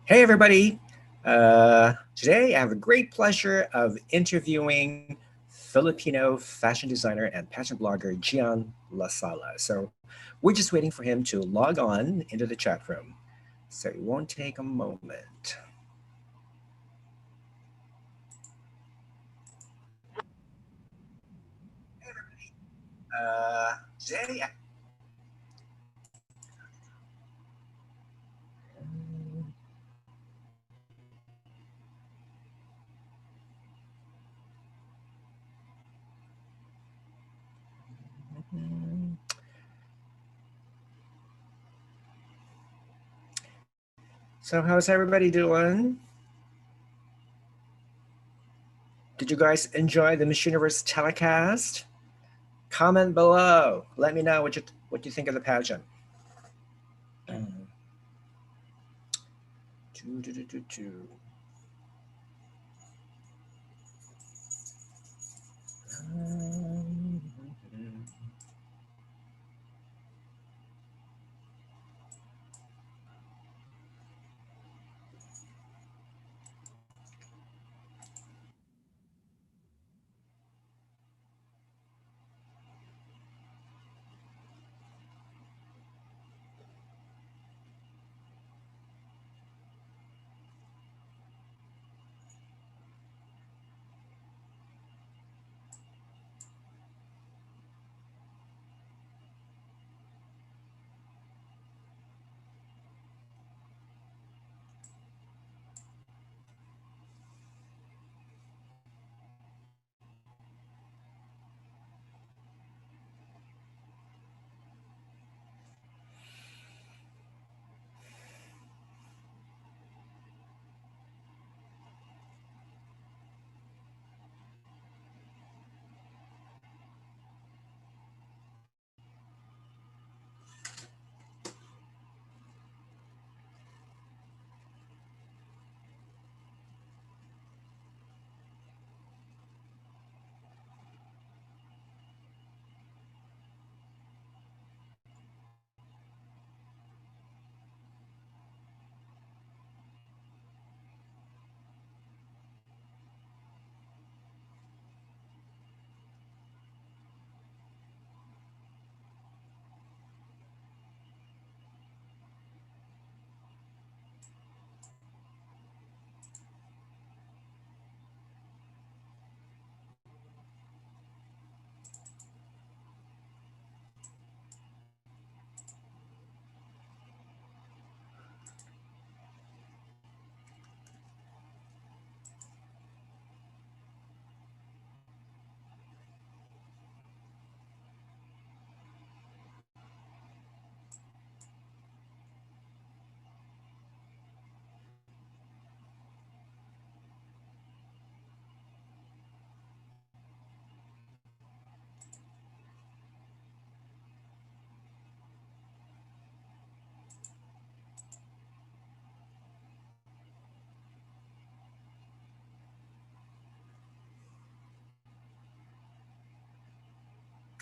Hey, everybody. Today I have a great pleasure of interviewing Filipino fashion designer and pageant blogger Jian Lasala. So we're just waiting for him to log on into the chat room. So it won't take a moment. Today, so how's everybody doing? Did you guys enjoy the Miss Universe telecast? Comment below. Let me know what you think of the pageant. Doo, doo, doo, doo, doo. Um,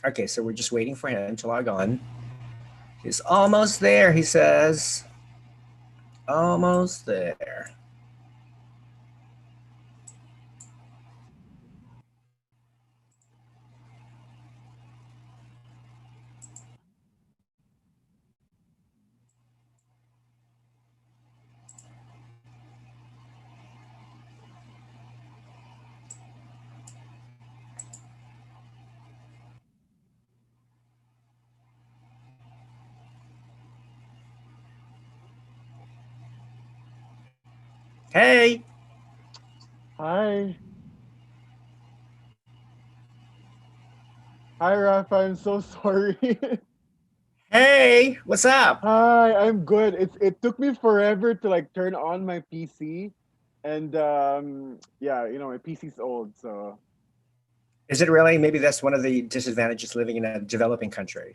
Okay, so we're just waiting for him to log on. He's almost there, he says. Almost there. Hey! Hi. Hi, Rafa. I'm so sorry. Hey! What's up? Hi, I'm good. It took me forever to like turn on my PC, and yeah, my PC's old, so Is it really? Maybe that's one of the disadvantages living in a developing country.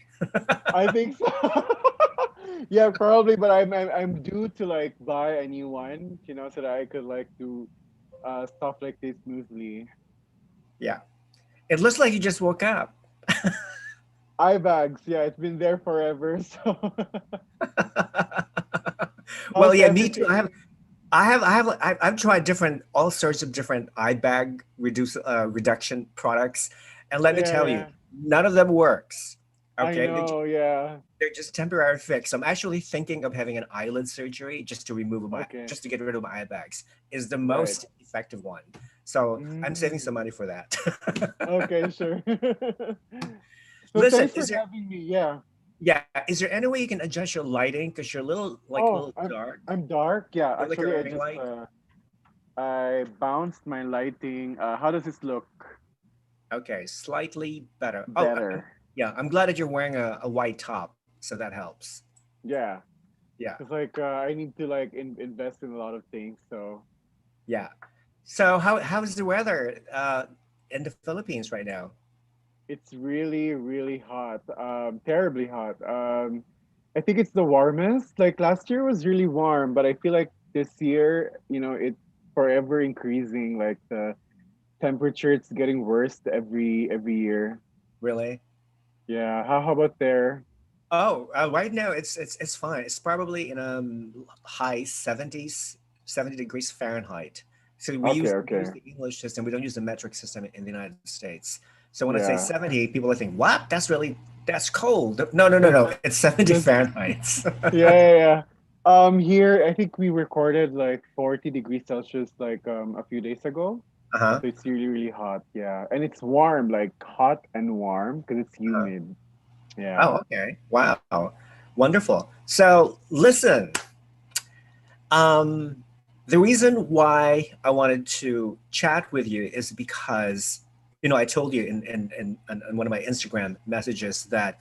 I think so. Yeah, probably. But I'm due to like buy a new one, so that I could like do stuff like this smoothly. Yeah. It looks like you just woke up. Eye bags, yeah, it's been there forever. So Well, how's yeah, me too. everything? I've tried different, all sorts of different eye bag reduction products, and let me Yeah, tell you, yeah. none of them works. I Okay, know, yeah. they're just temporary fix. I'm actually thinking of having an eyelid surgery just to Okay. just to get rid of my eye bags. Is the Right. most effective one. So I'm saving some Mm. money for that. Okay, sure. So Listen, thanks for having me. Yeah. yeah, is there any way you can adjust your lighting because you're a Oh, little dark? I'm dark. Yeah, You're like a actually, I ring just light. I bounced my lighting. How does this look? Okay, slightly better. Oh, Better. yeah, I'm glad that you're wearing a white top, so that helps. Yeah, Yeah, because like I need to like invest in a lot of things. So yeah. So how's the weather in the Philippines right now? it's really, really hot. Terribly hot. I think it's the warmest. Like last year was really warm, but I feel like this year, it's forever increasing. Like the temperature, it's getting worse every year. Really? Yeah. How about there? Oh, right now it's fine. It's probably in high 70s, 70 degrees Fahrenheit. So Okay, we use okay. the English system. We don't use the metric system in the United States. So when I say Yeah. 70, people are thinking, "What? That's cold." No, no, no, no. It's 70 Just Fahrenheit. yeah, yeah, yeah. Here I think we recorded like 40 degrees Celsius like a few days ago. Uh-huh. So it's really, really hot. Yeah. And it's warm, like hot and warm because it's Uh-huh. humid. Yeah. Oh, okay. Wow. Wonderful. So, listen, um, the reason why I wanted to chat with you is because, I told you in one of my Instagram messages that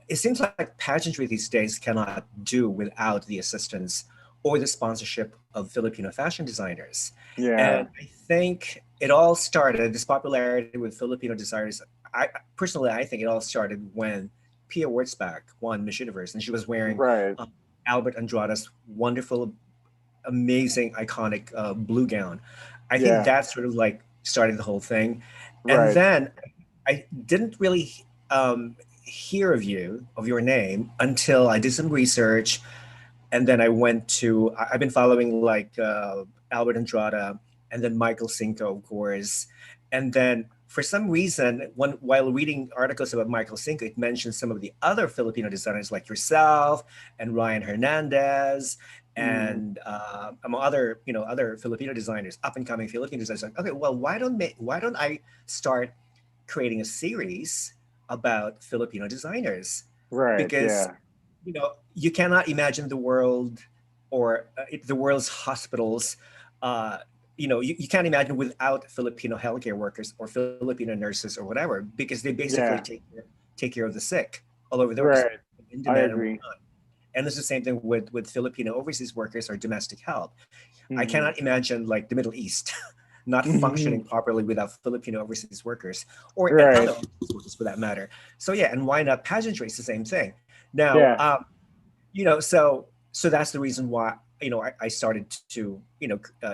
it seems like pageantry these days cannot do without the assistance or the sponsorship of Filipino fashion designers. And Yeah. I think it all started, this popularity with Filipino designers, I think it all started when Pia Wurtzbach won Miss Universe and she was wearing Right. um, Albert Andrada's wonderful, amazing, iconic blue gown. I think Yeah. that sort of like started the whole thing. And Right. then I didn't really hear of your name until I did some research, and then I went to. I've been following like Albert Andrada, and then Michael Cinco, of course, and then for some reason, while reading articles about Michael Cinco, it mentions some of the other Filipino designers like yourself and Ryan Hernandez Mm. and among other Filipino designers, up and coming Filipino designers. Like, okay, well, why don't I start creating a series about Filipino designers? Right. Because Yeah. you cannot imagine the world or the world's hospitals. Uh, you can't imagine without Filipino healthcare workers or Filipino nurses or whatever, because they basically Yeah. take care of the sick all over the world, Right. in I demand and agree. whatnot. And it's the same thing with Filipino overseas workers or domestic help. I Mm-hmm. cannot imagine like the Middle East not functioning properly without Filipino overseas workers or and other Right. overseas workers for that matter. So yeah, and why not pageantry? It's the same thing. Now, Yeah. so that's the reason why I started to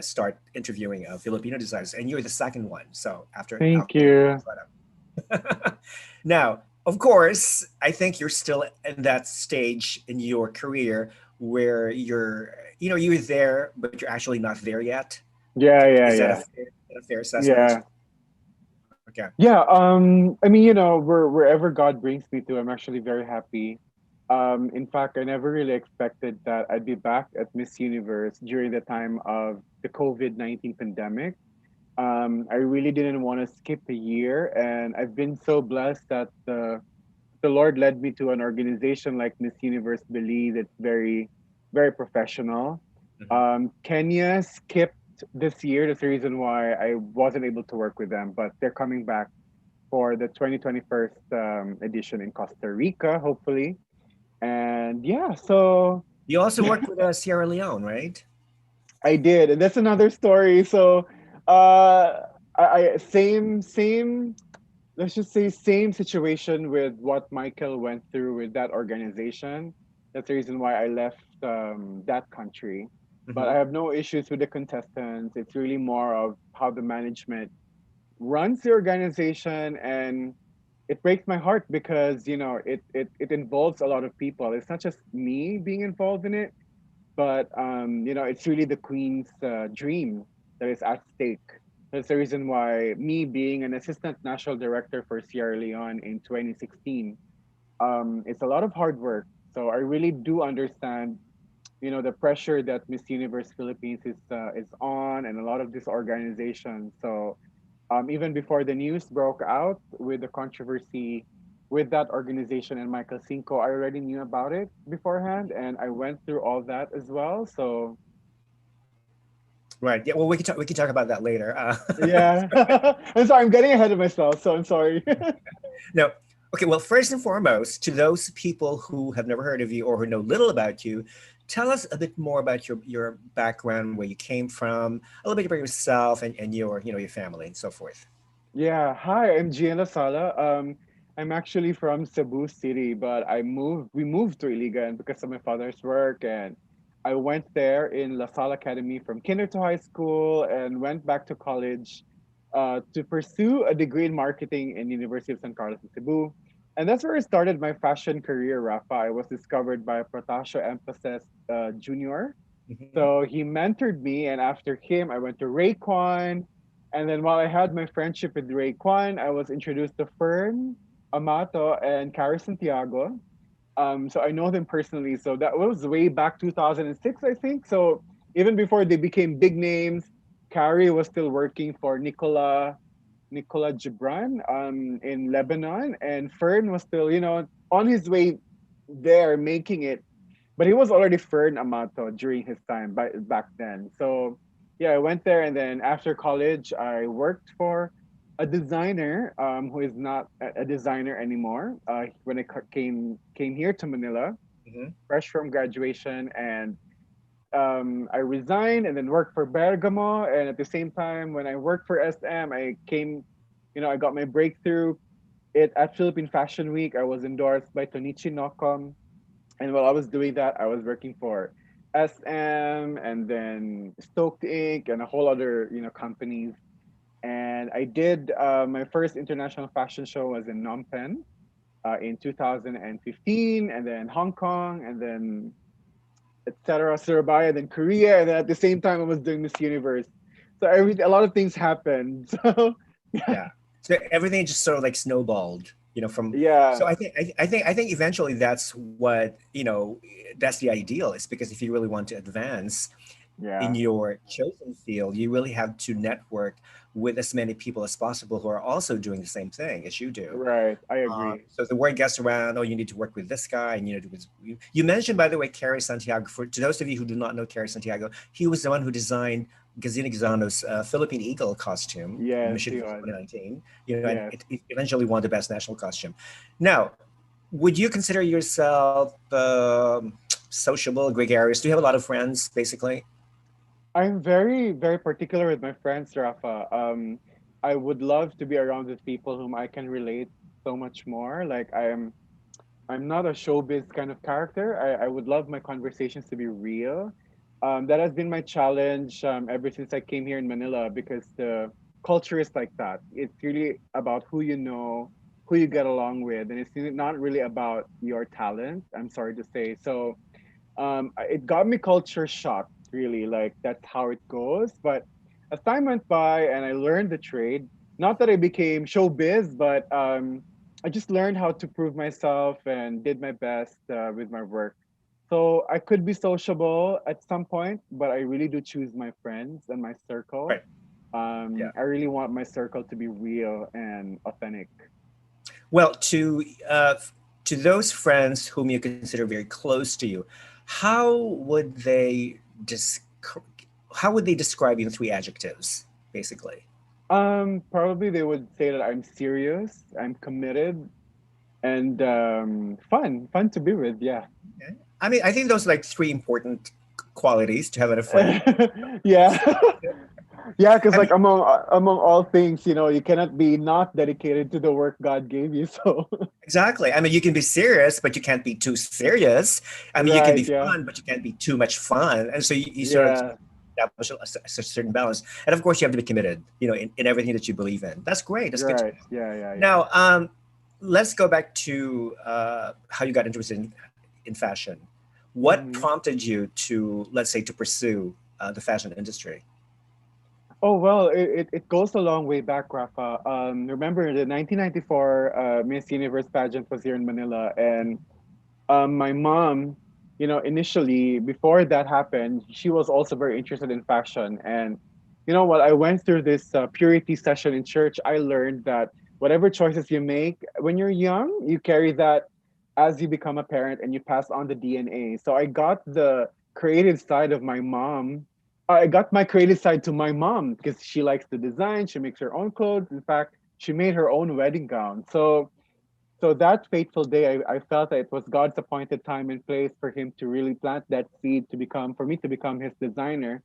start interviewing Filipino designers, and you're the second one. So after Thank Alfredo you. Barraza. Now, of course, I think you're still in that stage in your career where you're there, but you're actually not there yet. Yeah, yeah, Is that yeah. a fair assessment? Yeah. Okay. Yeah, I mean, wherever God brings me to, I'm actually very happy. In fact, I never really expected that I'd be back at Miss Universe during the time of the COVID-19 pandemic. I really didn't want to skip a year, and I've been so blessed that the Lord led me to an organization like Miss Universe Belize. It's very, very professional. Mhm. Kenya skipped this year. That's the reason why I wasn't able to work with them, but they're coming back for the 2021 edition in Costa Rica, hopefully. And yeah, so You also work with Sierra Leone, right? I did, and that's another story. So, uh, same, let's just say same situation with what Michael went through with that organization. That's the reason why I left that country. But I Hmm. have no issues with the contestants. It's really more of how the management runs the organization, and it breaks my heart because it involves a lot of people. It's not just me being involved in it. but it's really the queen's dream that is at stake. That's the reason why me being an assistant national director for Sierra Leone in 2016, it's a lot of hard work. So I really do understand, the pressure that Miss Universe Philippines is on, and a lot of these organizations. So even before the news broke out with the controversy with that organization and Michael Cinco, I already knew about it beforehand, and I went through all that as well. So Right. Yeah. Well, we can talk about that later. yeah, I'm sorry, I'm getting ahead of myself, so I'm sorry. No. Okay. Well, first and foremost, to those people who have never heard of you or who know little about you, tell us a bit more about your background, where you came from, a little bit about yourself and your family and so forth. Yeah, hi, I'm Jian Lasala. I'm actually from Cebu City, but we moved to Iligan because of my father's work, and I went there in La Salle Academy from kinder to high school and went back to college to pursue a degree in marketing in University of San Carlos in Cebu. And that's where I started my fashion career, Rafa. I was discovered by Protasio Emphasis Jr. Hmm. So he mentored me, and after him, I went to Rayquan. And then while I had my friendship with Rayquan, I was introduced to Fern, Amato, and Carrie Santiago. So I know them personally. So that was way back 2006, I think. So even before they became big names, Carrie was still working for Nicola Gibran in Lebanon, and Fern was still, on his way there making it, but he was already Fern Amato during his time back then. So yeah, I went there, and then after college, I worked for a designer who is not a designer anymore. When I came here to Manila, Hmm. fresh from graduation, and I resigned and then worked for Bergamo. And at the same time, when I worked for SM, I got my breakthrough. At Philippine Fashion Week, I was endorsed by Tonichi Nokom, and while I was doing that, I was working for SM and then Stoked Inc. and a whole other companies. And I did my first international fashion show was in Phnom Penh in 2015, and then Hong Kong, and then etc. Surabaya, then Korea, and then at the same time I was doing Miss Universe. So a lot of things happened. So yeah, Yeah. So everything just sort of like snowballed, from. So yeah, I think eventually that's the ideal. Is because if you really want to advance in yeah, your chosen field, you really have to network with as many people as possible who are also doing the same thing as you do. right. I agree. So the word gets around, oh, you need to work with this guy. And you mentioned, by the way, Carrie Santiago. To those of you who do not know Carrie Santiago, he was the one who designed Gazina Gazano's Philippine Eagle costume in Yes, Miss he Universe was. 2019, and Yes. it eventually won the best national costume. Now, would you consider yourself sociable, gregarious? Do you have a lot of friends, basically? I'm very, very particular with my friends, Rafa. I would love to be around with people whom I can relate so much more. Like I'm not a showbiz kind of character. I would love my conversations to be real. That has been my challenge ever since I came here in Manila because the culture is like that. It's really about who you know, who you get along with, and it's not really about your talent. I'm sorry to say. So it got me culture shocked, really. Like that's how it goes. But as time went by and I learned the trade, not that I became showbiz, but I just learned how to prove myself and did my best with my work. So I could be sociable at some point, but I really do choose my friends and my circle. Right. Yeah. I really want my circle to be real and authentic. Well, to those friends whom you consider very close to you, how would they desc- how would they describe you in three adjectives, basically? Probably they would say that I'm serious, I'm committed, and fun to be with. Yeah, Okay. I mean, I think those are like three important qualities to have in a friend. yeah, yeah. Because I like mean, among all things, you cannot be not dedicated to the work God gave you. So exactly. I mean, you can be serious, but you can't be too serious. I mean, you can be right, yeah, fun, but you can't be too much fun. And so you sort of yeah, establish a certain balance. And of course, you have to be committed, in everything that you believe in. That's great. That's good to right, know. yeah, yeah, yeah. Now, let's go back to how you got interested in fashion. What Mm-hmm. prompted you to, let's say, to pursue the fashion industry? Oh well, it goes a long way back, Rafa. Remember the 1994 Miss Universe pageant was here in Manila, and my mom, initially before that happened, she was also very interested in fashion. And while I went through this purity session in church, I learned that whatever choices you make when you're young, you carry that as you become a parent and you pass on the DNA. So I got the creative side of my mom. I got my creative side to my mom because she likes to design. She makes her own clothes. In fact, she made her own wedding gown. So that fateful day, I felt that it was God's appointed time and place for him to really plant that seed for me to become his designer.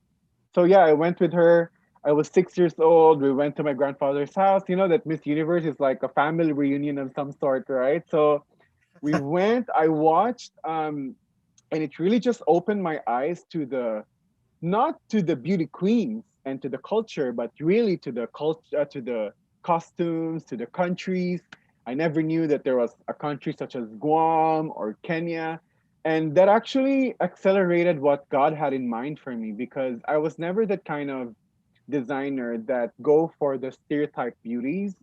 So yeah, I went with her. I was 6 years old. We went to my grandfather's house. You know that Miss Universe is like a family reunion of some sort, right? So we went, I watched, and it really just opened my eyes to not to the beauty queens and to the culture, but really to the culture, to the costumes, to the countries. I never knew that there was a country such as Guam or Kenya. And that actually accelerated what God had in mind for me because I was never that kind of designer that go for the stereotype beauties.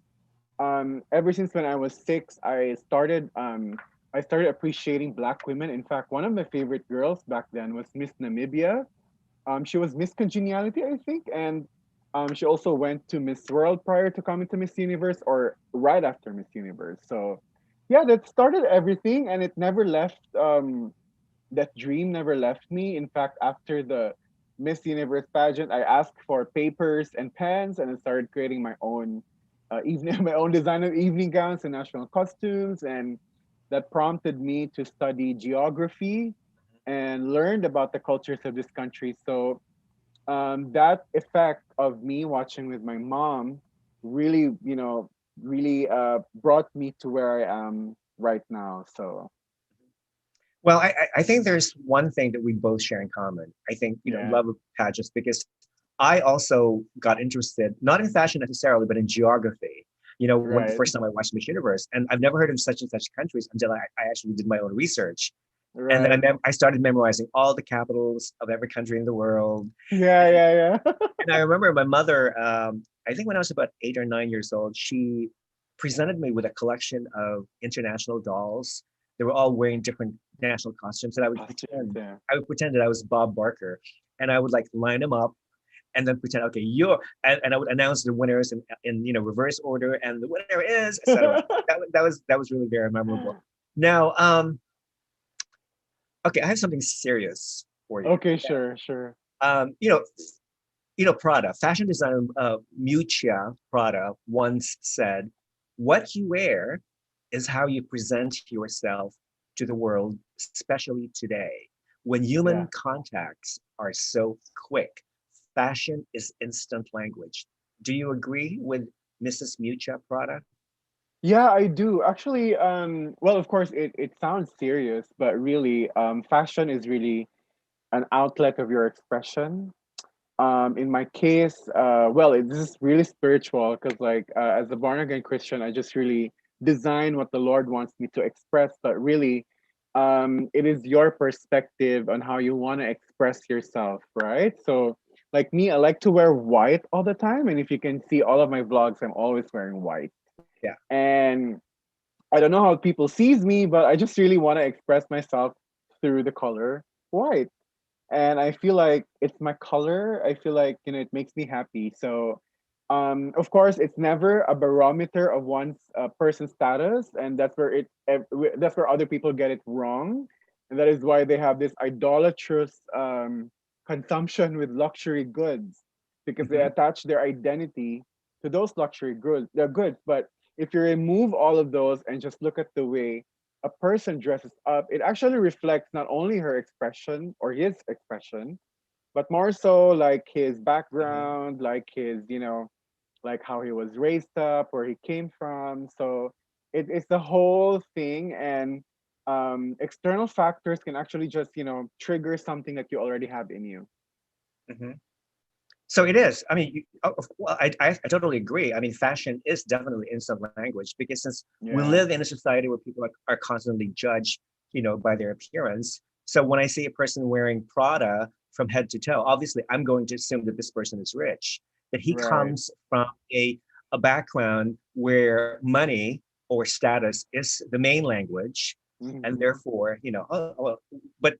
Ever since when I was 6, I started appreciating Black women. In fact, one of my favorite girls back then was Miss Namibia. She was Miss Congeniality, I think, and she also went to Miss World prior to coming to Miss Universe, or right after Miss Universe. So, yeah, that started everything, and it never left. That dream never left me. In fact, after the Miss Universe pageant, I asked for papers and pens, and I started creating my own evening, my own design of evening gowns and national costumes, and that prompted me to study geography and learned about the cultures of this country. So that effect of me watching with my mom really, really brought me to where I am right now. So Well, I think there's one thing that we both share in common. I think, yeah, love of pageants, because I also got interested, not in fashion necessarily, but in geography. When the right, first time I watched Miss Universe, and I've never heard of such and such countries until I actually did my own research. And then right, I started memorizing all the capitals of every country in the world. yeah, And, yeah, yeah, and I remember my mother, I think when I was about 8 or 9 years old, she presented me with a collection of international dolls. They were all wearing different national costumes, and costumes, yeah. I would pretend that I was Bob Barker, and I would like line them up and then pretend, okay, and I would announce the winners in reverse order, and the winner is, etc. That was really very memorable. Now, okay, I have something serious for you. Okay, sure, sure. Um, you know, Prada, fashion designer Miuccia Prada once said, "What you wear is how you present yourself to the world, especially today, when Yeah. human contacts are so quick. Fashion is instant language." Do you agree with Mrs. Miuccia Prada? Yeah, I do. Actually, well, of course, it sounds serious, but really, fashion is really an outlet of your expression. In my case, this is really spiritual because, like, as a born again Christian, I just really design what the Lord wants me to express. But really, it is your perspective on how you want to express yourself, right? So, like me, I like to wear white all the time, and if you can see all of my vlogs, I'm always wearing white. Yeah. And I don't know how people sees me, but I just really want to express myself through the color white. And I feel like it's my color. I feel like, it makes me happy. So of course it's never a barometer of one's person's status, and that's where other people get it wrong. And that is why they have this idolatrous consumption with luxury goods, because they Hmm. attach their identity to those luxury goods. They're good, but if you remove all of those and just look at the way a person dresses up, it actually reflects not only her expression or his expression, but more so like his Hmm. background, like like how he was raised up, where he came from. So it's the whole thing. And external factors can actually just, trigger something that you already have in you. Hmm. So it is. I mean, well, I totally agree. I mean, fashion is definitely instant language because since we Yeah. live in a society where people are constantly judged, by their appearance, So when I see a person wearing Prada from head to toe, obviously I'm going to assume that this person is rich, that he Right. comes from a background where money or status is the main language, and Hmm. therefore, well, but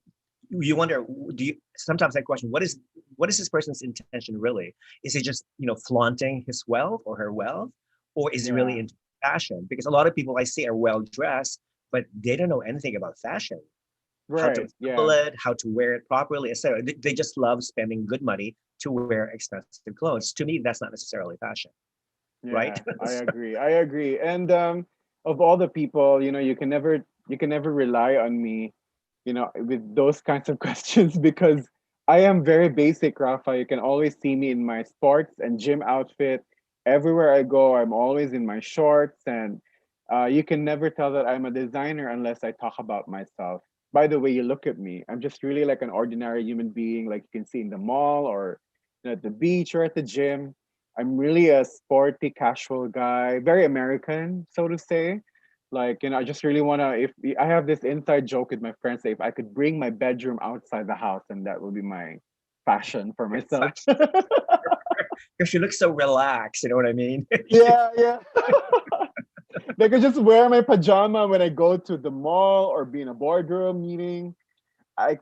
you wonder, do you sometimes I question what is this person's intention really? Is he just, flaunting his wealth or her wealth, or is he really Yeah. into fashion? Because a lot of people I see are well dressed, but they don't know anything about fashion, how to Right. assemble Yeah. it, how to wear it properly, etc. They just love spending good money to wear expensive clothes. To me, that's not necessarily fashion, right? Yeah. I agree. I agree. And of all the people, you can never rely on me, with those kinds of questions because I am very basic, Rafa. You can always see me in my sports and gym outfit. Everywhere I go, I'm always in my shorts, and you can never tell that I'm a designer unless I talk about myself. By the way you look at me, I'm just really like an ordinary human being, like you can see in the mall or at the beach or at the gym. I'm really a sporty, casual guy, very American, so to say. Like, I just really wanna. If I have this inside joke with my friends, that if I could bring my bedroom outside the house, and that would be my fashion for Your myself. fashion, because you look so relaxed. You know what I mean? Yeah, yeah. Like I just wear my pajama when I go to the mall or be in a boardroom meeting. I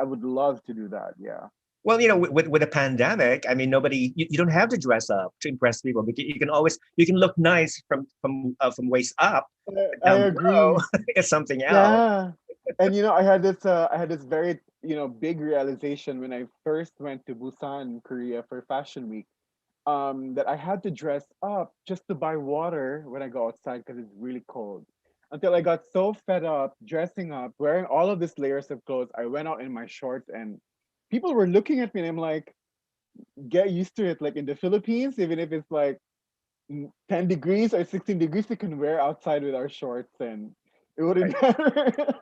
would love to do that. Yeah. Well, with a pandemic, I mean, you don't have to dress up to impress people, because you can look nice from waist up, but I down below agree. is something else. Yeah. And I had this very, big realization when I first went to Busan, Korea for Fashion Week. That I had to dress up just to buy water when I go outside because it's really cold. Until I got so fed up dressing up, wearing all of these layers of clothes, I went out in my shorts and people were looking at me and I'm like, get used to it. Like in the Philippines, even if it's like 10 degrees or 16 degrees, we can wear outside with our shorts and it wouldn't Right? matter.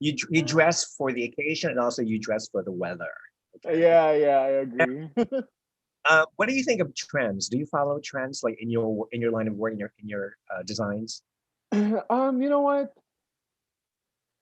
You dress for the occasion, and also you dress for the weather. Okay. Yeah, yeah, I agree. What do you think of trends? Do you follow trends, like in your line of work, in your designs? You know what?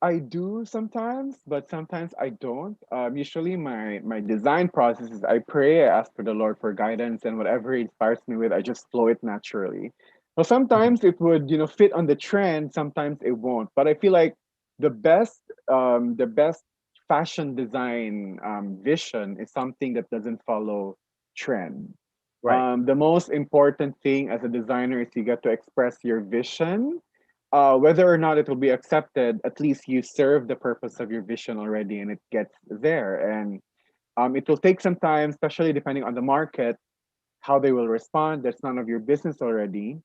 I do sometimes, but sometimes I don't. Usually, my design process is I pray, I ask for the Lord for guidance, and whatever He inspires me with, I just flow it naturally. Well, Mhm. sometimes it would, fit on the trend. Sometimes it won't. But I feel like the best, the best fashion design vision is something that doesn't follow trend. Right. The most important thing as a designer is you get to express your vision. Whether or not it will be accepted, at least you serve the purpose of your vision already and it gets there. And it will take some time, especially depending on the market, how they will respond. That's none of your business already.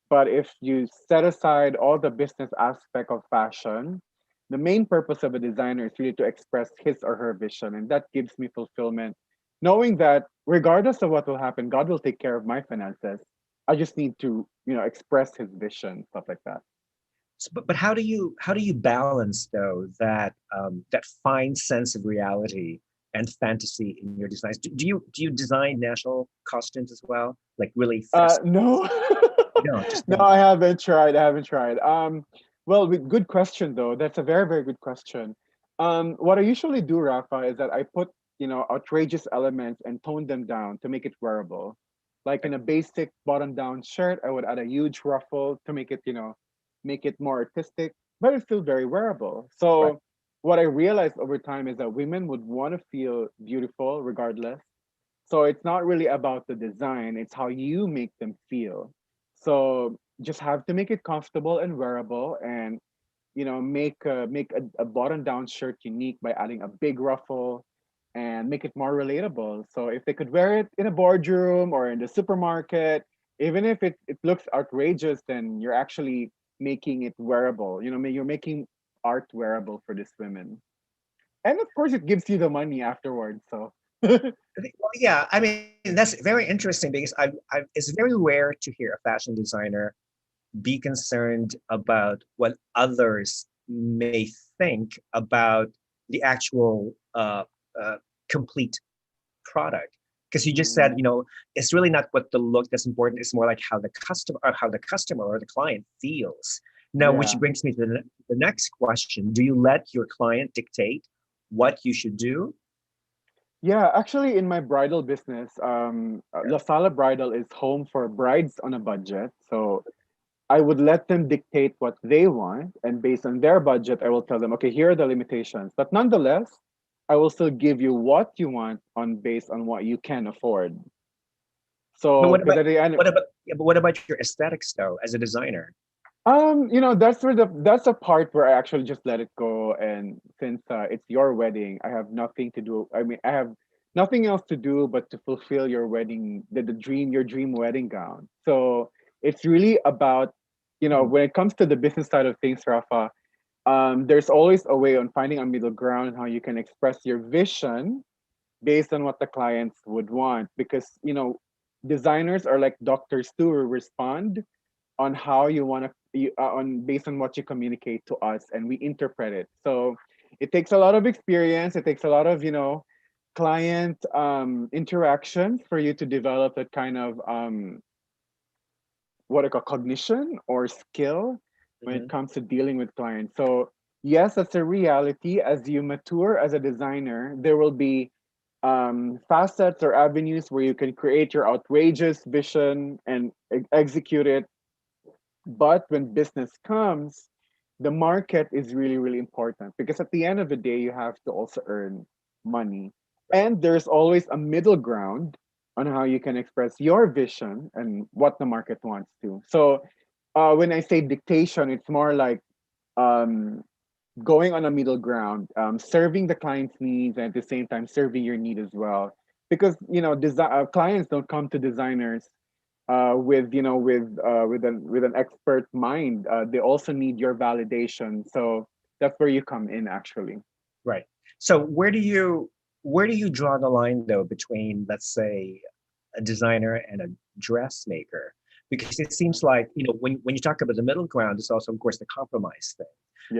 But if you set aside all the business aspect of fashion, the main purpose of a designer is really to express his or her vision. And that gives me fulfillment, knowing that regardless of what will happen, God will take care of my finances. I just need to, express his vision, stuff like that. But how do you balance though that fine sense of reality and fantasy in your designs? Do you design national costumes as well, like really festive? No, No, just no, I haven't tried. I haven't tried. Well, good question though. That's a very, very good question. What I usually do, Rafa, is that I put, outrageous elements and tone them down to make it wearable. Like in right, a basic bottom-down shirt, I would add a huge ruffle to make it more artistic, but it's still very wearable. right. So what I realized over time is that women would want to feel beautiful regardless. So it's not really about the design, it's how you make them feel. So just have to make it comfortable and wearable and make a button down shirt unique by adding a big ruffle and make it more relatable. So if they could wear it in a boardroom or in the supermarket, even if it looks outrageous, then you're actually making it wearable. You're making art wearable for these women. And of course it gives you the money afterwards. So Well, yeah, I mean, that's very interesting because it's very rare to hear a fashion designer be concerned about what others may think about the actual complete product. Because you just said, mm, it's really not what the look that's important. It's more like how the customer or the client feels. Now, which Yeah. brings me to the next question. Do you let your client dictate what you should do? Yeah, actually, in my bridal business, Yeah. La Sala Bridal is home for brides on a budget. So I would let them dictate what they want, and based on their budget, I will tell them, okay, here are the limitations. But nonetheless, I will still give you what you want on based on what you can afford. But So, what because about at the end, yeah, but what about your aesthetics though, as a designer? that's where that's a part where I actually just let it go. And since it's your wedding, I have nothing to do. I mean, I have nothing else to do but to fulfill your wedding, the dream, your dream wedding gown. So it's really about, Mhm. when it comes to the business side of things, Rafa, there's always a way on finding a middle ground and how you can express your vision based on what the clients would want. Because, designers are like doctors too, who respond on how you want to on based on what you communicate to us, and we interpret it. So it takes a lot of experience, it takes a lot of client interactions for you to develop that kind of what I call cognition or skill when it Mhm. comes to dealing with clients. So yes, that's a reality. As you mature as a designer, there will be facets or avenues where you can create your outrageous vision and execute it. But when business comes, the market is really, really important, because at the end of the day, you have to also earn money. Right. And there's always a middle ground on how you can express your vision and what the market wants to. So when I say dictation, it's more like um, going on a middle ground, serving the client's needs and at the same time serving your need as well. Because clients don't come to designers with an expert mind. They also need your validation. So that's where you come in, actually. Right. So where do you draw the line though between, let's say, a designer and a dressmaker? Because it seems like, when you talk about the middle ground, it's also, of course, the compromise thing.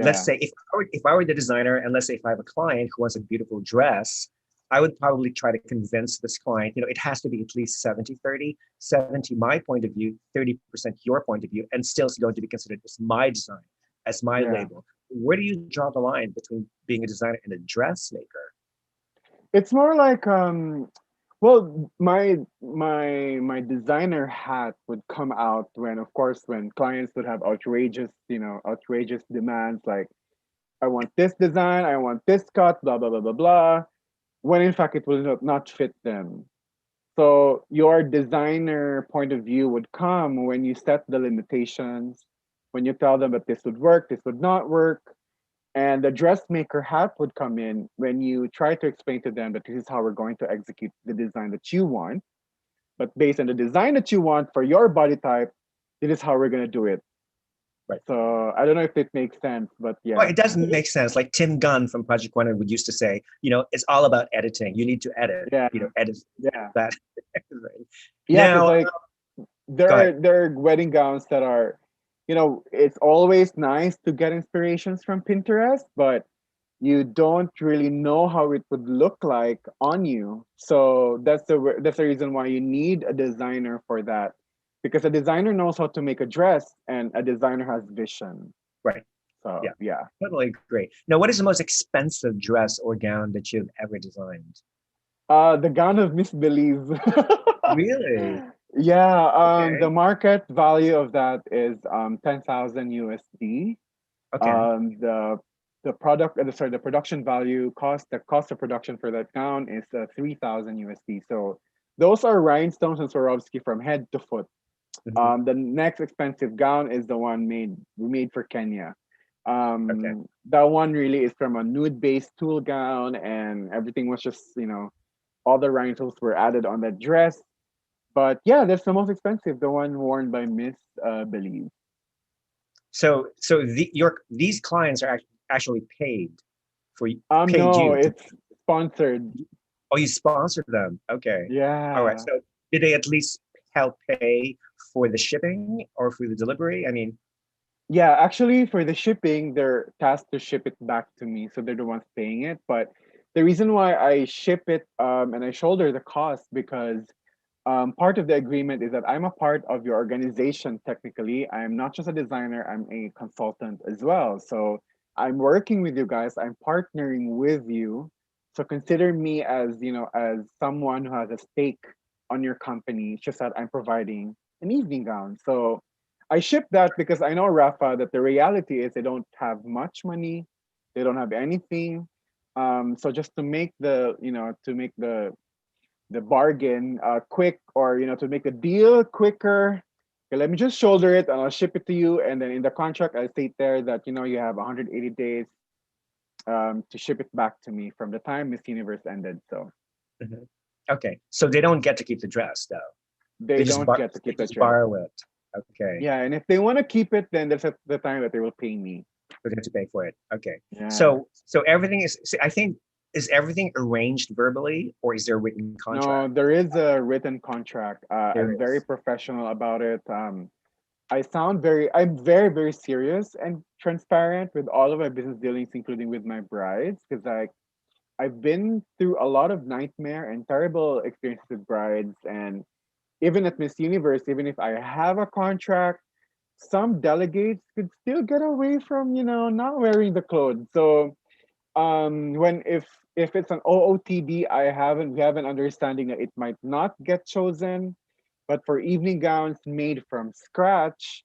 Let's Yeah, say if I were the designer, and let's say if I have a client who wants a beautiful dress, I would probably try to convince this client, it has to be at least 70-30, 70 my point of view, 30% your point of view, and still it's going to be considered as my design, as my yeah. label. Where do you draw the line between being a designer and a dressmaker? It's more like well, my designer hat would come out when, of course, when clients would have outrageous demands like, I want this design, I want this cut, blah blah blah blah blah. When in fact it will not fit them. So your designer point of view would come when you set the limitations, when you tell them that this would work, this would not work. And the dressmaker hat would come in when you try to explain to them that this is how we're going to execute the design that you want. But based on the design that you want for your body type, this is how we're going to do it. Right. So I don't know if it makes sense, but Well, yeah. it doesn't make sense. Like Tim Gunn from Project One would used to say, it's all about editing. You need to edit, Yeah. edit Yeah. that. Yeah. Because Now, like go ahead. there are wedding gowns that are, it's always nice to get inspirations from Pinterest, but you don't really know how it would look like on you. So that's the reason why you need a designer for that, because a designer knows how to make a dress and a designer has vision. Right. So Yeah, yeah. totally agree. Now, what is the most expensive dress or gown that you've ever designed? The gown of Miss Belize. Really? Yeah, the Okay. market value of that is 10,000 USD. Okay. The product sorry, the production value cost the cost of production for that gown is 3,000 USD. So those are rhinestones and Swarovski from head to foot. Mhm. The next expensive gown is the one made for Kenya. Okay. That one really is from a nude based tulle gown, and everything was just, all the rhinestones were added on that dress. But yeah, that's the most expensive, the one worn by Miss Belize. So these clients are actually paid No, you to. it's sponsored. Oh, you sponsored them. Okay. All right. Yeah. So did they at least help pay for the shipping or for the delivery? I mean, Yeah, actually, for the shipping, they're tasked to ship it back to me, so they're the ones paying it. But the reason why I ship it and I shoulder the cost, because part of the agreement is that I'm a part of your organization. Technically, I'm not just a designer, I'm a consultant as well. So I'm working with you guys, I'm partnering with you. So consider me as, as someone who has a stake on your company. It's just that I'm providing an evening gown. So I ship that because I know, Rafa, that the reality is they don't have much money, they don't have anything. So just to make the bargain quick, or to make the deal quicker, okay, let me just shoulder it and I'll ship it to you, and then in the contract I state there that you have 180 days to ship it back to me from the time Miss Universe ended. So Mhm. Okay, so they don't get to keep the dress though. they don't get to They keep the just dress. borrow it. Okay, Yeah, and if they want to keep it, then that's at the time that they will pay me. we have to pay for it. Okay, Yeah. so everything is. I think is everything arranged verbally, or is there a written contract? No, there is a written contract. There I'm very is. professional about it. I'm very, very serious and transparent with all of my business dealings, including with my brides, because I've been through a lot of nightmare and terrible experiences with brides. And even at Miss Universe, even if I have a contract, some delegates could still get away from, not wearing the clothes. So when if it's an OOTD, we have an understanding that it might not get chosen, but for evening gowns made from scratch,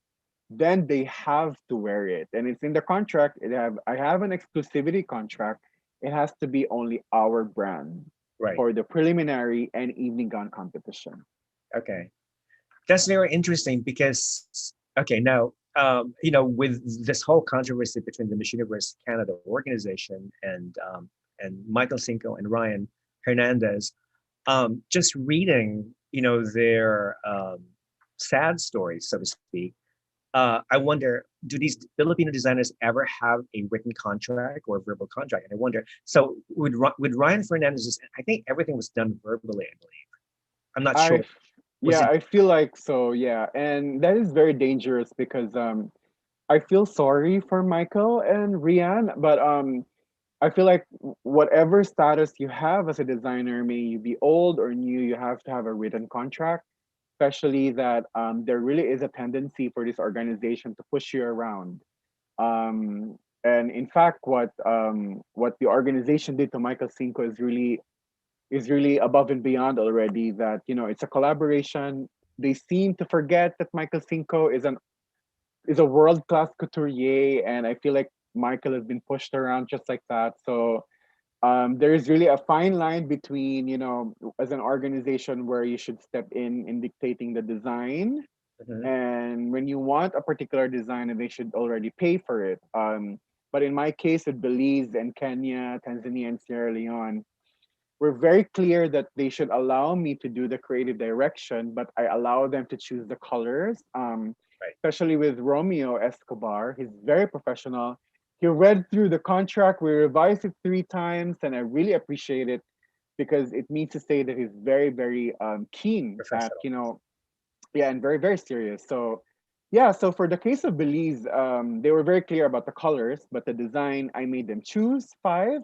then they have to wear it, and it's in the contract. I have an exclusivity contract. It has to be only our brand Right. for the preliminary and evening gown competition. Okay. That's very interesting because okay, now with this whole controversy between the Miss Universe Canada organization and Michael Cinco and Ryan Hernandez, just reading their sad stories, so to speak. I wonder, do these Filipino designers ever have a written contract or a verbal contract? And I wonder, so with Ryan Fernandez, I think everything was done verbally, I believe. I'm not I sure. f- Was yeah, it I feel like so, yeah. And that is very dangerous because I feel sorry for Michael and Rian, but I feel like whatever status you have as a designer, may you be old or new, you have to have a written contract, especially that there really is a tendency for this organization to push you around. And in fact, what the organization did to Michael Cinco is really above and beyond already. That it's a collaboration. They seem to forget that Michael Cinco is a world class couturier, and I feel like Michael has been pushed around just like that. So there is really a fine line between, as an organization where you should step in dictating the design, Mhm. and when you want a particular design, and they should already pay for it. But in my case, with Belize and Kenya, Tanzania, and Sierra Leone, we're very clear that they should allow me to do the creative direction, but I allow them to choose the colors. Right. Especially with Romeo Escobar, he's very professional. He read through the contract, we revised it 3 times, and I really appreciate it because it means to say that he's very, very keen at, Professional. yeah, and very, very serious. So, yeah, so for the case of Belize, they were very clear about the colors, but the design, I made them choose 5.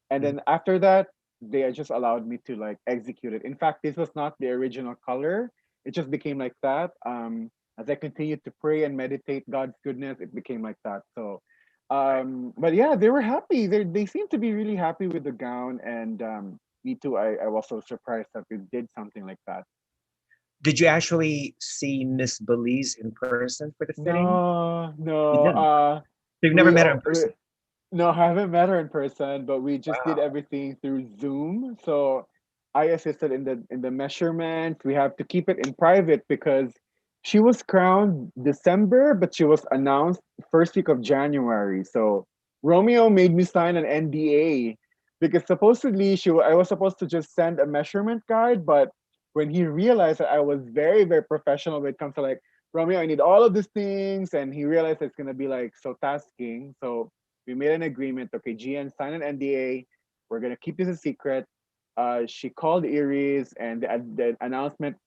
And Mhm. then after that, they just allowed me to like execute it. In fact, this was not the original color. It just became like that. As I continued to pray and meditate God's goodness, it became like that. So, Right. but yeah, they were happy. They seemed to be really happy with the gown. And me too, I was so surprised that we did something like that. Did you actually see Miss Belize in person for the fitting? No, You no. didn't. So you've never We, met her in all- we person. no, I haven't met her in person, but we just did Wow. everything through Zoom. So I assisted in the measurements. We have to keep it in private because she was crowned December, but she was announced first week of January. So Romeo made me sign an NDA because supposedly I was supposed to just send a measurement guide, but when he realized that I was very, very professional when it comes to like Romeo, I need all of these things, and he realized it's gonna be like so tasking. So we made an agreement. Okay, GN signed an NDA. We're gonna keep this a secret. She called Iris, and the announcement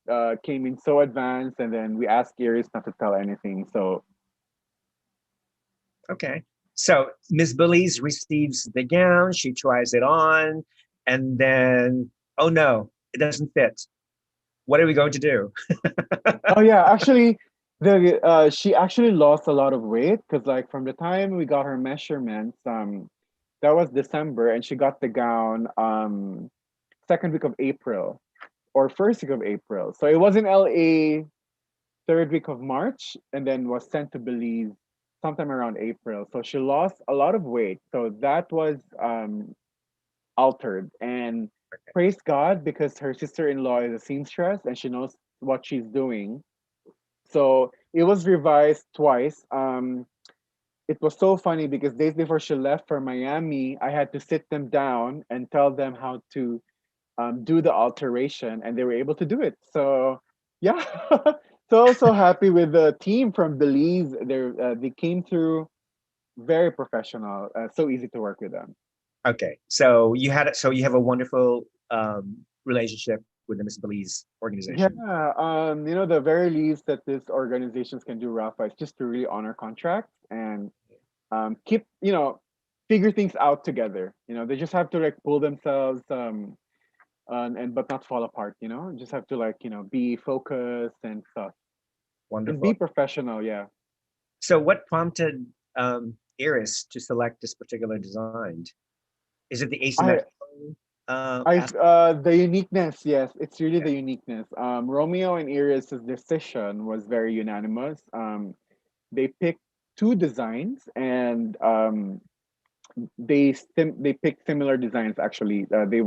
came in so advanced, and then we asked Iris not to tell anything. So Okay. So Miss Belize receives the gown, she tries it on, and then, oh no, it doesn't fit. What are we going to do? Oh yeah, actually, the she actually lost a lot of weight because like from the time we got her measurements, that was December, and she got the gown second week of April or first week of April. So it was in LA third week of March, and then was sent to Belize sometime around April. So she lost a lot of weight. So that was altered, and praise God because her sister-in-law is a seamstress and she knows what she's doing. So it was revised twice. It was so funny because days before she left for Miami, I had to sit them down and tell them how to do the alteration, and they were able to do it. So yeah, so happy with the team from Belize. They came through very professional. So easy to work with them. Okay, so you have a wonderful relationship with the Miss Belize Yeah, organization. the very least that these organizations can do, Rafa, is just to really honor contracts and keep, figure things out together. They just have to like pull themselves and but not fall apart. Just have to like be focused and stuff and be Wonderful. professional. Yeah. So, what prompted Iris to select this particular design? Is it the I asymmetrical I aspect? the uniqueness, yes, it's really Yeah. the uniqueness. Romeo and Iris's decision was very unanimous. They picked two designs, and they picked similar designs. Actually, they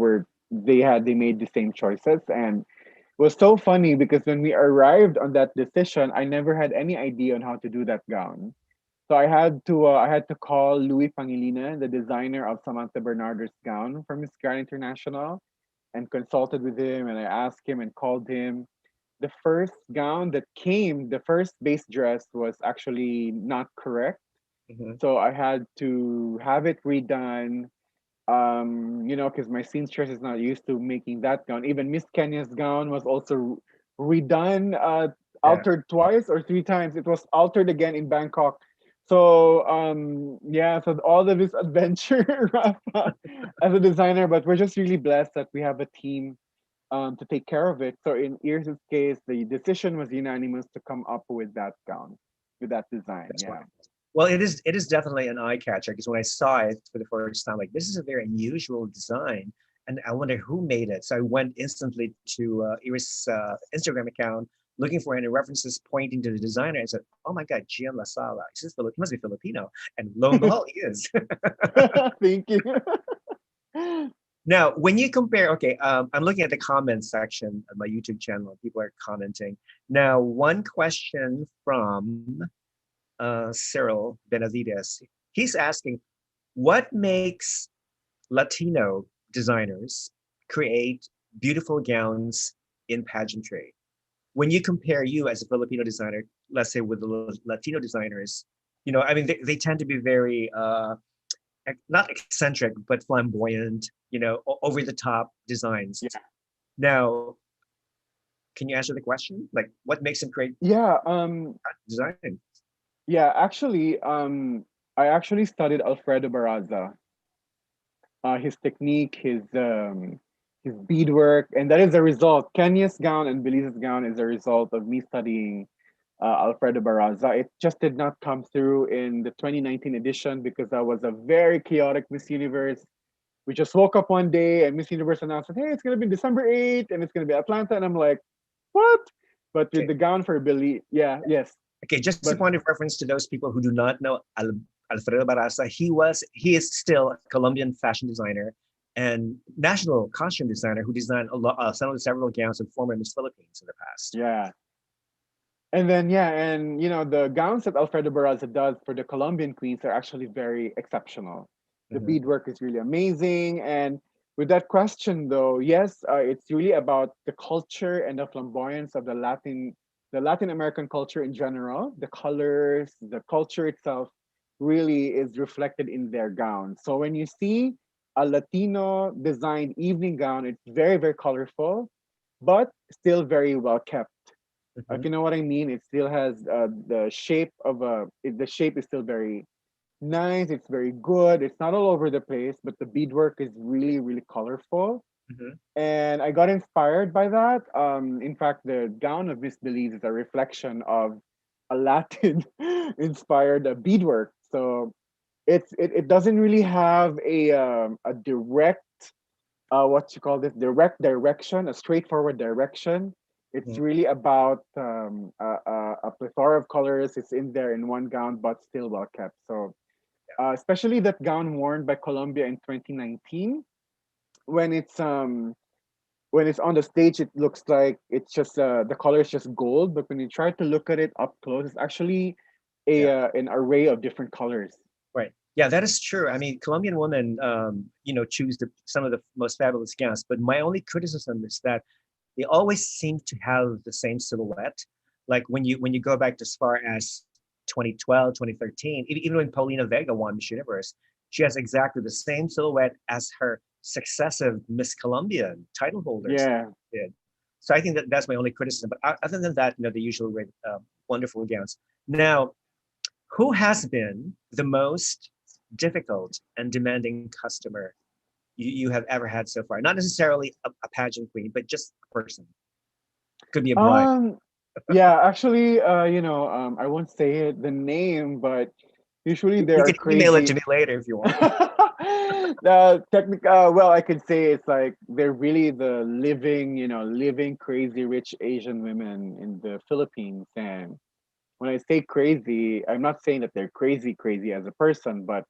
made the same choices, and it was so funny because when we arrived on that decision, I never had any idea on how to do that gown. So I had to call Louis Pangilinan, the designer of Samantha Bernardo's gown from Miss Grand International, and consulted with him, and I asked him and called him. The first gown that came, the first base dress was actually not correct. Mhm. So I had to have it redone. Because my seamstress is not used to making that gown. Even Miss Kenya's gown was also redone, Yeah. altered twice or three times. It was altered again in Bangkok. So yeah, so all of this adventure, Rafa, as a designer, but we're just really blessed that we have a team to take care of it. So in Iris' case, the decision was unanimous to come up with that gown, with that design. That's Yeah. wonderful. Well, it is definitely an eye catcher because when I saw it for the first time, like this is a very unusual design, and I wonder who made it. So I went instantly to Iris' Instagram account looking for any references pointing to the designer and said, "Oh my God, Jian Lasala. He must be Filipino." And lo and behold, he is. Thank you. Now, when you compare, okay, I'm looking at the comments section of my YouTube channel. People are commenting. Now, one question from Cyril Benavides. He's asking, what makes Latino designers create beautiful gowns in pageantry? When you compare you as a Filipino designer, let's say with the Latino designers, I mean, they tend to be very, not eccentric, but flamboyant, over the top designs. Yeah. Now, can you answer the question? Like, what makes them create Yeah, design? yeah, actually, I actually studied Alfredo Barraza, his technique, his beadwork, and that is a result. Kenya's gown and Belize's gown is a result of me studying Alfredo Barraza. It just did not come through in the 2019 edition because I was a very chaotic Miss Universe. We just woke up one day and Miss Universe announced, "Hey, it's gonna be December 8th and it's gonna be Atlanta," and I'm like, "What?" But with Okay. the gown for Billy, yeah, yes, Okay, just a but point of reference to those people who do not know Alfredo Barraza. He is still a Colombian fashion designer and national costume designer who designed several gowns of former Miss Philippines in the past. yeah. And then yeah, and the gowns that Alfredo Barraza does for the Colombian queens are actually very exceptional. The Mhm. beadwork is really amazing. And with that question though, yes, it's really about the culture and the flamboyance of the Latin American culture in general. The colors, the culture itself really is reflected in their gowns. So when you see a Latino designed evening gown, it's very, very colorful, but still very well kept. If Mhm. you know what I mean, it still has the shape of the shape is still very nice. It's very good. It's not all over the place, but the beadwork is really, really colorful. Hmm. and I got inspired by that. In fact, the gown of Miss Belize is a reflection of a Latin inspired beadwork. So it doesn't really have a direct what you call this direct direction, a straightforward direction. It's really about a plethora of colors. It's in there in one gown, but still well kept. So especially that gown worn by Colombia in 2019, when it's on the stage, it looks like it's just the color is just gold. But when you try to look at it up close, it's actually a Yeah. an array of different colors. Right. Yeah, that is true. I mean, Colombian women, choose some of the most fabulous gowns. But my only criticism is that they always seem to have the same silhouette. Like when you go back as far as 2012, 2013, even when Paulina Vega won Miss Universe, she has exactly the same silhouette as her successive Miss Colombian title holders Yeah. did. So I think that that's my only criticism. But other than that, the usual wonderful gowns. Now, who has been the most difficult and demanding customer you have ever had so far? Not necessarily a pageant queen, but just a person. Could be a bride. Um, yeah, actually, I won't say it, the name, but usually You there are can email it to crazy. me later if you want. The technical, well, I could say it's like they're really the living crazy rich Asian women in the Philippines. And when I say crazy, I'm not saying that they're crazy as a person, but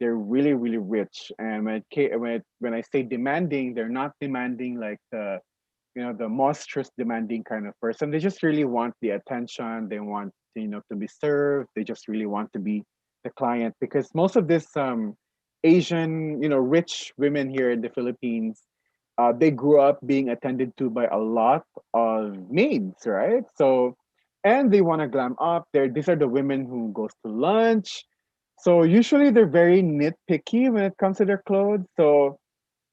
they're really really rich. And when I say demanding, they're not demanding like the monstrous demanding kind of person. They just really want the attention. They want to be served. They just really want to be the client, because most of this Asian rich women here in the Philippines, they grew up being attended to by a lot of maids, right? So, and they want to glam up. These are the women who goes to lunch. So usually they're very nitpicky when it comes to their clothes. So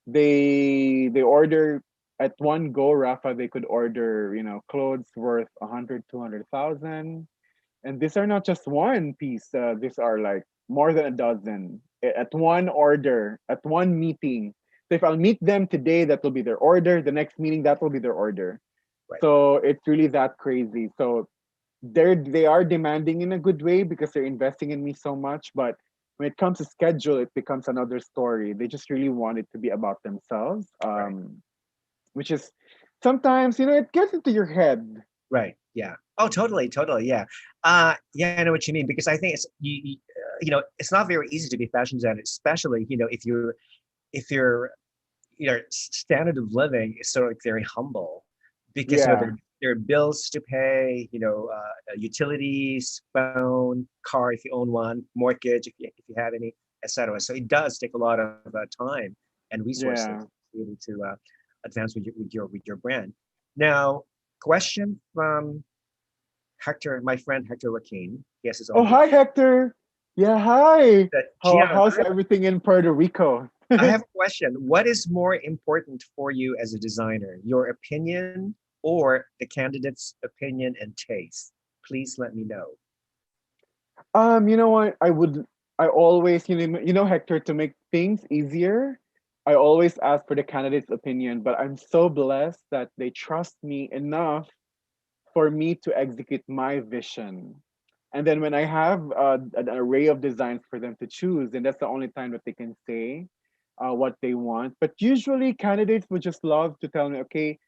they order at one go, Rafa. They could order clothes worth 100, 200,000, and these are not just one piece. These are like more than a dozen at one order, at one meeting. So if I'll meet them today, that will be their order. The next meeting, that will be their order. Right. So it's really that crazy. So they are demanding in a good way because they're investing in me so much. But when it comes to schedule, it becomes another story. They just really want it to be about themselves, Right. which is sometimes it gets into your head. Right. Yeah. Oh, totally, totally. Yeah. Yeah, I know what you mean because I think it's not very easy to be fashion designer, especially if your standard of living is sort of like very humble because Yeah, there are bills to pay, utilities, phone, car if you own one, mortgage if you have any, etc. So it does take a lot of time and resources yeah. to be able to advance with your brand. Now, question from Hector, my friend Hector Joaquin. He has his Oh, own blog. hi, Hector. Yeah, hi. That Gian, How's everything in Puerto Rico? I have a question. What is more important for you as a designer, your opinion or the candidate's opinion and taste? Please let me know. You know what? I always, Hector, to make things easier, I always ask for the candidate's opinion, but I'm so blessed that they trust me enough for me to execute my vision. And then when I have an array of designs for them to choose, then that's the only time that they can say what they want. But usually candidates would just love to tell me, okay,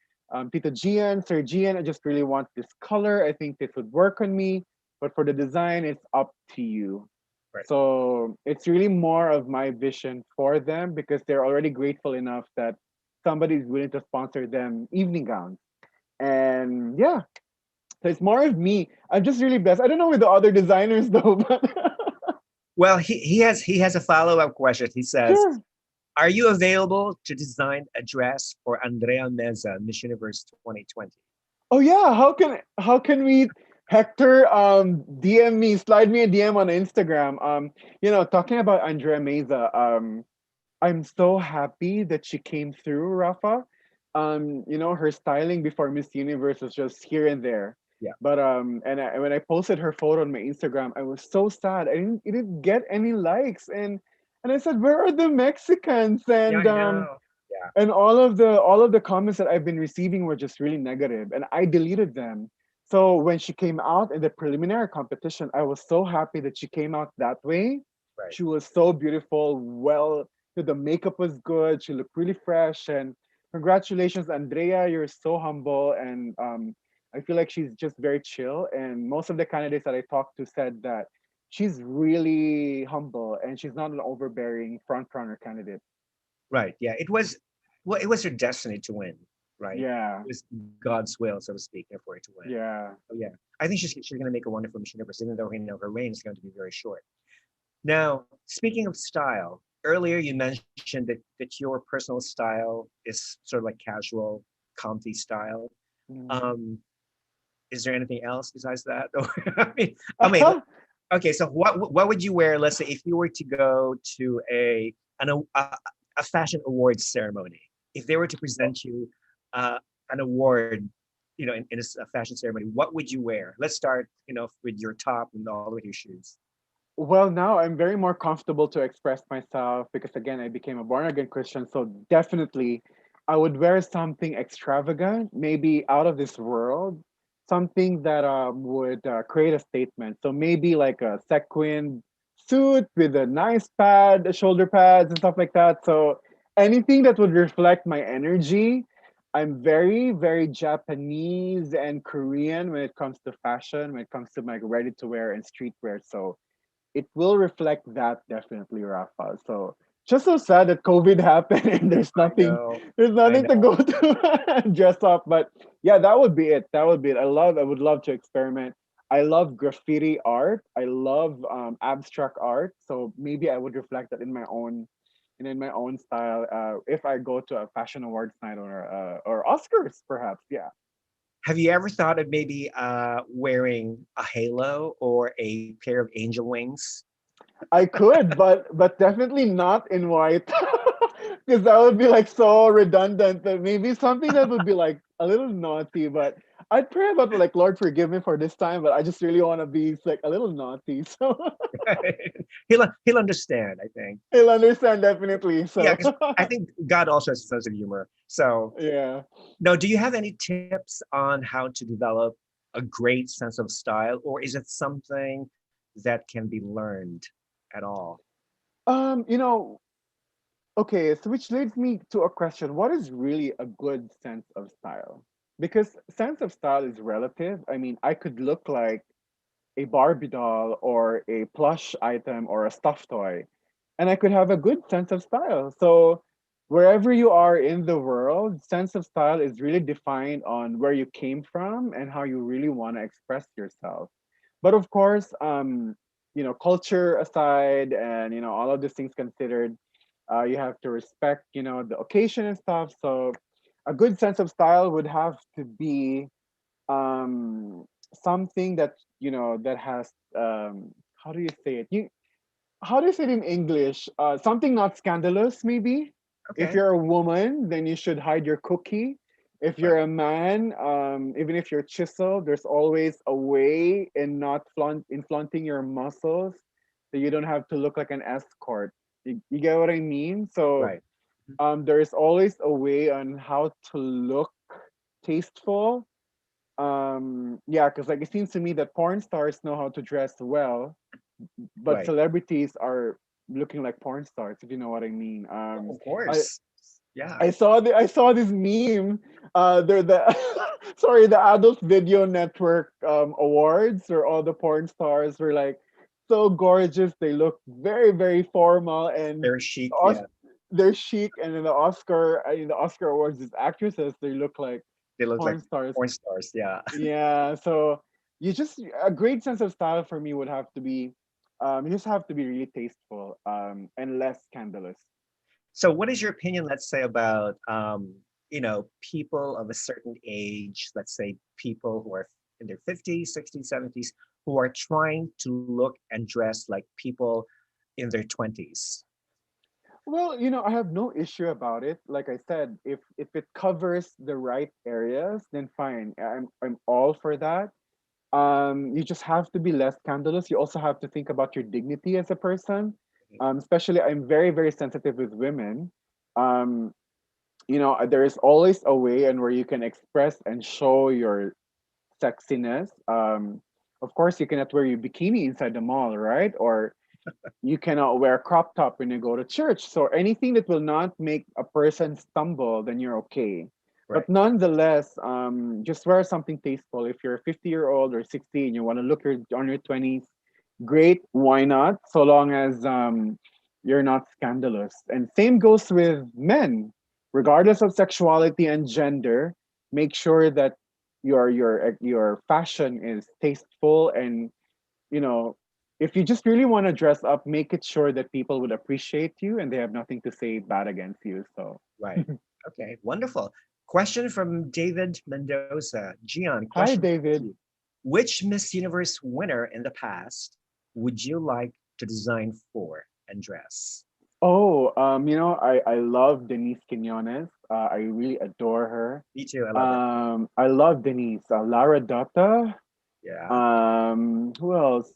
Tito Gian, Sir Gian, I just really want this color. I think this would work on me. But for the design, it's up to you. Right. So it's really more of my vision for them because they're already grateful enough that somebody is willing to sponsor them evening gowns. And yeah, so it's more of me. I'm just really blessed. I don't know with the other designers though, but Well, he has a follow-up question. He says, sure. "Are you available to design a dress for Andrea Meza, Miss Universe 2020?" Oh yeah, how can we, Hector, DM me, slide me a DM on Instagram. Talking about Andrea Meza, I'm so happy that she came through, Rafa. Her styling before Miss Universe was just here and there. Yeah. But when I posted her photo on my Instagram, I was so sad. I didn't get any likes, and I said, "Where are the Mexicans?" Yeah, And I know. And all of the comments that I've been receiving were just really negative, and I deleted them. So when she came out in the preliminary competition, I was so happy that she came out that way. Right. She was so beautiful. Well, the makeup was good. She looked really fresh. And congratulations, Andrea. You're so humble, and I feel like she's just very chill. And most of the candidates that I talked to said that she's really humble and she's not an overbearing front runner candidate. Right. Yeah. It was her destiny to win, right? Yeah, It was God's will, so to speak, for it to win. yeah. So yeah. I think she's gonna make a wonderful Miss Universe, even though her reign is going to be very short. Now, speaking of style, earlier you mentioned that your personal style is sort of like casual, comfy style. Mm. Um, is there anything else besides that? Or I mean, okay. So what would you wear? Let's say if you were to go to a fashion awards ceremony, if they were to present you uh, an award, in a fashion ceremony, what would you wear? Let's start, with your top and all the way to your shoes. Well, now I'm very more comfortable to express myself because again, I became a born again Christian. So definitely, I would wear something extravagant, maybe out of this world, something that would create a statement. So maybe like a sequin suit with a nice pad, shoulder pads, and stuff like that. So anything that would reflect my energy. I'm very, very Japanese and Korean when it comes to fashion, when it comes to my ready to wear and streetwear. So it will reflect that definitely, Rafa. So just so sad that COVID happened and I know, there's I nothing to know. go to dress up. But yeah, that would be it. That would be it. I would love to experiment. I love graffiti art. I love abstract art. So maybe I would reflect that in my own style. If I go to a fashion awards night or Oscars, perhaps. Yeah. Have you ever thought of maybe wearing a halo or a pair of angel wings? I could, but definitely not in white, because that would be like so redundant. That maybe something that would be like a little naughty. But I'd pray about like Lord forgive me for this time, but I just really want to be like a little naughty, so He'll understand, I think. he'll understand definitely. Yeah, So because I think God also has a sense of humor. So, yeah. no, do you have any tips on how to develop a great sense of style, or is it something that can be learned at all? You know, okay, so which leads me to a question: what is really a good sense of style? Because sense of style is relative. I mean, I could look like a Barbie doll or a plush item or a stuffed toy, and I could have a good sense of style. So wherever you are in the world, sense of style is really defined on where you came from and how you really want to express yourself. But of course, culture aside and all of these things considered, you have to respect the occasion and stuff. So a good sense of style would have to be um something that that has how do you say it you how do you say it in English, something not scandalous maybe. If Okay, you're a woman, then you should hide your cookie. If you're right. a man, even if you're chiseled, there's always a way in not flaunting your muscles, so you don't have to look like an escort. You get what I mean? So Right. there is always a way on how to look tasteful. Yeah, because like it seems to me that porn stars know how to dress well, but Right. celebrities are looking like porn stars, if you know what I mean. Oh, of I course. Yeah. I saw this meme. They're the sorry, the Adult Video Network awards, where all the porn stars were like so gorgeous. They look very very formal, and Very chic. Os- Yeah. they're chic. And in the Oscar awards, these actresses, they look like They look like porn stars. porn stars. Yeah. Yeah, so a great sense of style for me would have to be, you just have to be really tasteful, and less scandalous. So, what is your opinion, let's say, about people of a certain age, let's say people who are in their 50s, 60s, 70s, who are trying to look and dress like people in their 20s? Well, I have no issue about it. Like I said, if it covers the right areas, then fine. I'm all for that. You just have to be less scandalous. You also have to think about your dignity as a person. Especially, I'm very very sensitive with women. Um, there is always a way and where you can express and show your sexiness. Of course, you cannot wear your bikini inside the mall, right? Or you cannot wear a crop top when you go to church. So anything that will not make a person stumble, then you're okay. But Right. nonetheless, just wear something tasteful. If you're a 50-year-old or 60 and you want to look on your 20s, great, why not? So long as you're not scandalous. And same goes with men, regardless of sexuality and gender. Make sure that your fashion is tasteful, and you know if you just really want to dress up, make it sure that people would appreciate you and they have nothing to say bad against you. So Right. Okay. Wonderful. Question from David Mendoza. Gian, question hi, for you. David. Which Miss Universe winner in the past would you like to design for and dress? Oh, I love Denise Quinones. I really adore her. Me too. I love her. I love Denise. Lara Dutta. Yeah. Who else?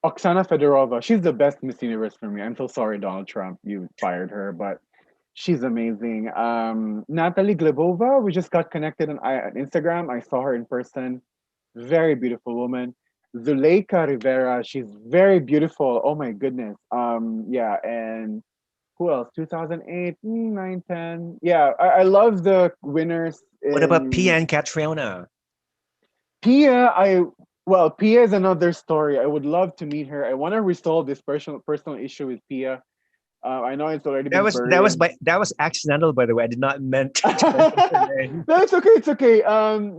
Oksana Fedorova. She's the best Miss Universe for me. I'm so sorry, Donald Trump, you fired her, but she's amazing. Natalie Glebova. We just got connected on Instagram. I saw her in person. Very beautiful woman. Zuleika Rivera. She's very beautiful. Oh my goodness. Yeah, and who else? 2008, 9, 10. Yeah, I love the winners What about Pia in and Catriona? Pia. Pia is another story. I would love to meet her. I want to resolve this personal issue with Pia. I know it's already That been was that was buried. by that was accidental, by the way. I did not meant to mention her name. No, it's okay. It's okay.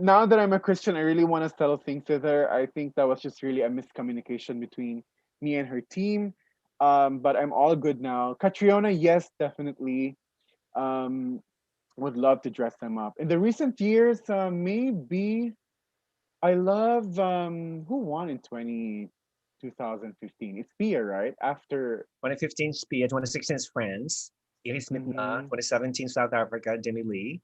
Now that I'm a Christian, I really want to settle things with her. I think that was just really a miscommunication between me and her team. But I'm all good now. Catriona, yes, definitely. Um, would love to dress them up. In the recent years, maybe I love who won in 2015. It's Pia, right? After 2015 Pia, 2016 is France. Iris Mitna, mhm. 2017 South Africa, Demi Lee,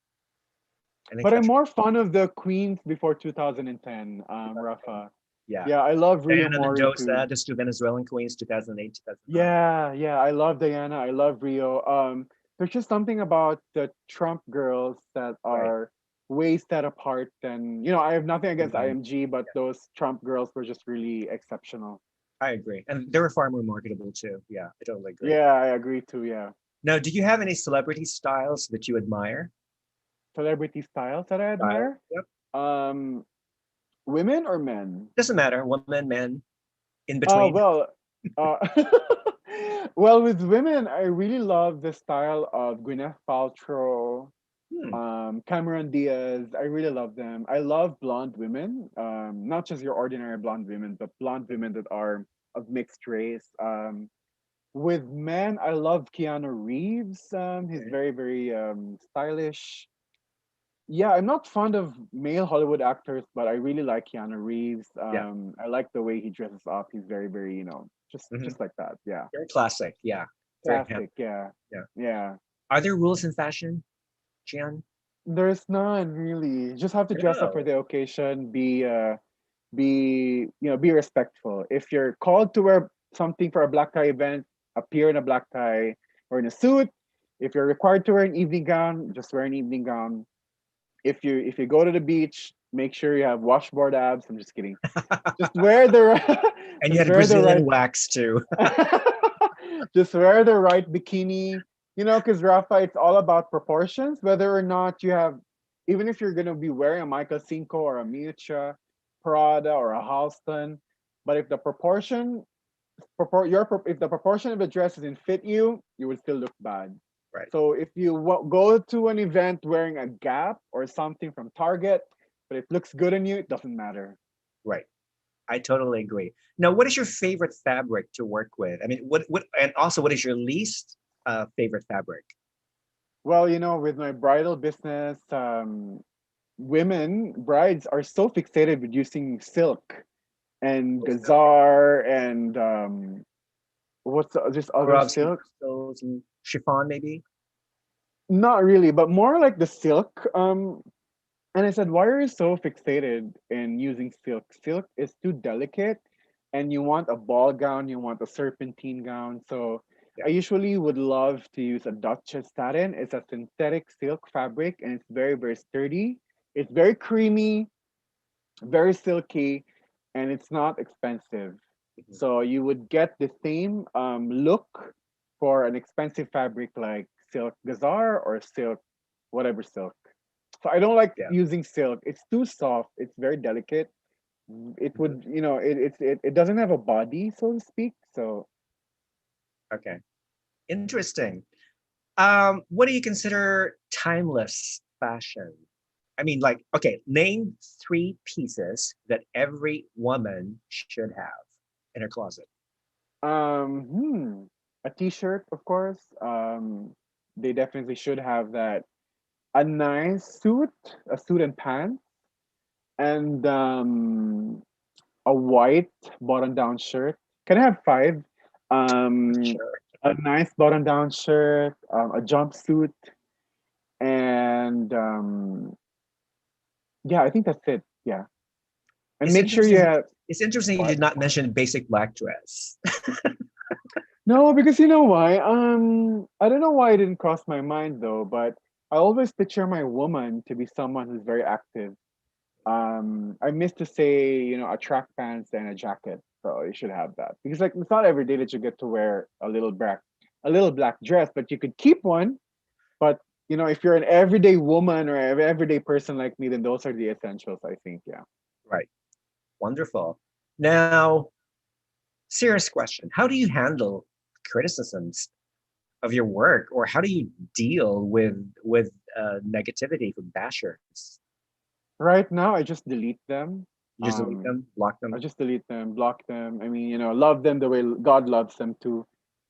and then But I'm Catriona. more fond of the queens before 2010, Rafa. Yeah. Yeah, I love Rio Diana Mori Mendoza, too. just two Venezuelan queens, 2008, 2009. Yeah, I love Diana. I love Rio. There's just something about the Trump girls that Right. are way set apart. And I have nothing against Mhm. IMG, but Yeah, those Trump girls were just really exceptional. I agree. And they were far more marketable too. Yeah, I totally agree. Yeah, I agree too. Yeah, Now, do you have any celebrity styles that you admire? celebrity styles that I Style? admire. Yep. Um, Women or men? Doesn't matter. Woman, men, in Oh between. well, uh, well, with women, I really love the style of Gwyneth Paltrow, Hmm. Cameron Diaz. I really love them. I love blonde women, not just your ordinary blonde women, but blonde women that are of mixed race. With men, I love Keanu Reeves. He's Okay. very, very stylish. Yeah, I'm not fond of male Hollywood actors, but I really like Keanu Reeves. Yeah. I like the way he dresses up. He's very, very, Hmm. just like that. Yeah, Very classic. Yeah. Very hip. classic. Yeah, Yeah. yeah. Are there rules in fashion, Gian? There's none really. You just have to dress up for No. the occasion. Be respectful. If you're called to wear something for a black tie event, appear in a black tie or in a suit. If you're required to wear an evening gown, just wear an evening gown. If you go to the beach, make sure you have washboard abs. I'm just kidding. Just wear the And you just had wear the Brazilian right wax too. just wear the right bikini. Because Rafa, it's all about proportions. Whether or not you have, even if you're gonna be wearing a Michael Cinco or a Miuccia Prada or a Halston, but if the if the proportion of the dress doesn't fit you, you will still look bad. Right. So if you go to an event wearing a Gap or something from Target, but it looks good on you, it doesn't matter. Right. I totally agree. Now, what is your favorite fabric to work with? I mean, and also what is your least favorite fabric? Well, with my bridal business, women brides are so fixated with using silk and Oh, silk. gazar and what's this other Swarovski silk? crystals and chiffon, maybe. Not really, but more like the silk. And I said, why are you so fixated in using silk? Silk is too delicate, and you want a ball gown, you want a serpentine gown. So I usually would love to use a Duchess satin. It's a synthetic silk fabric and it's very, very sturdy. It's very creamy, very silky, and it's not expensive. Mhm. So you would get the same look for an expensive fabric like silk gazar or silk, whatever silk. So I don't like Yeah. using silk. It's too soft. It's very delicate. It Mhm. would, it doesn't have a body, so to speak. So Okay. Interesting. What do you consider timeless fashion? I mean, like, okay, name three pieces that every woman should have in her closet. Um, hmm, a t-shirt, of course. They definitely should have that. A nice suit, a suit and pants, and a white button-down shirt. Can I have five? Um, Sure. a nice button-down shirt, a jumpsuit, and yeah, I think that's it. Yeah, and It's make sure you interesting. have It's interesting you what? did not mention basic black dress. No, because you know why? I don't know why it didn't cross my mind though, but I always picture my woman to be someone who's very active. I missed to say, a track pants and a jacket. So you should have that. Because like it's not every day that you get to wear a little black dress, but you could keep one. But if you're an everyday woman or an everyday person like me, then those are the essentials, I think. Yeah. Right. Wonderful. Now, serious question. How do you handle criticisms of your work, or how do you deal with negativity from bashers? Right now I just delete them. You just delete Um them, block I them? just delete them, block them. I mean, love them the way God loves them too.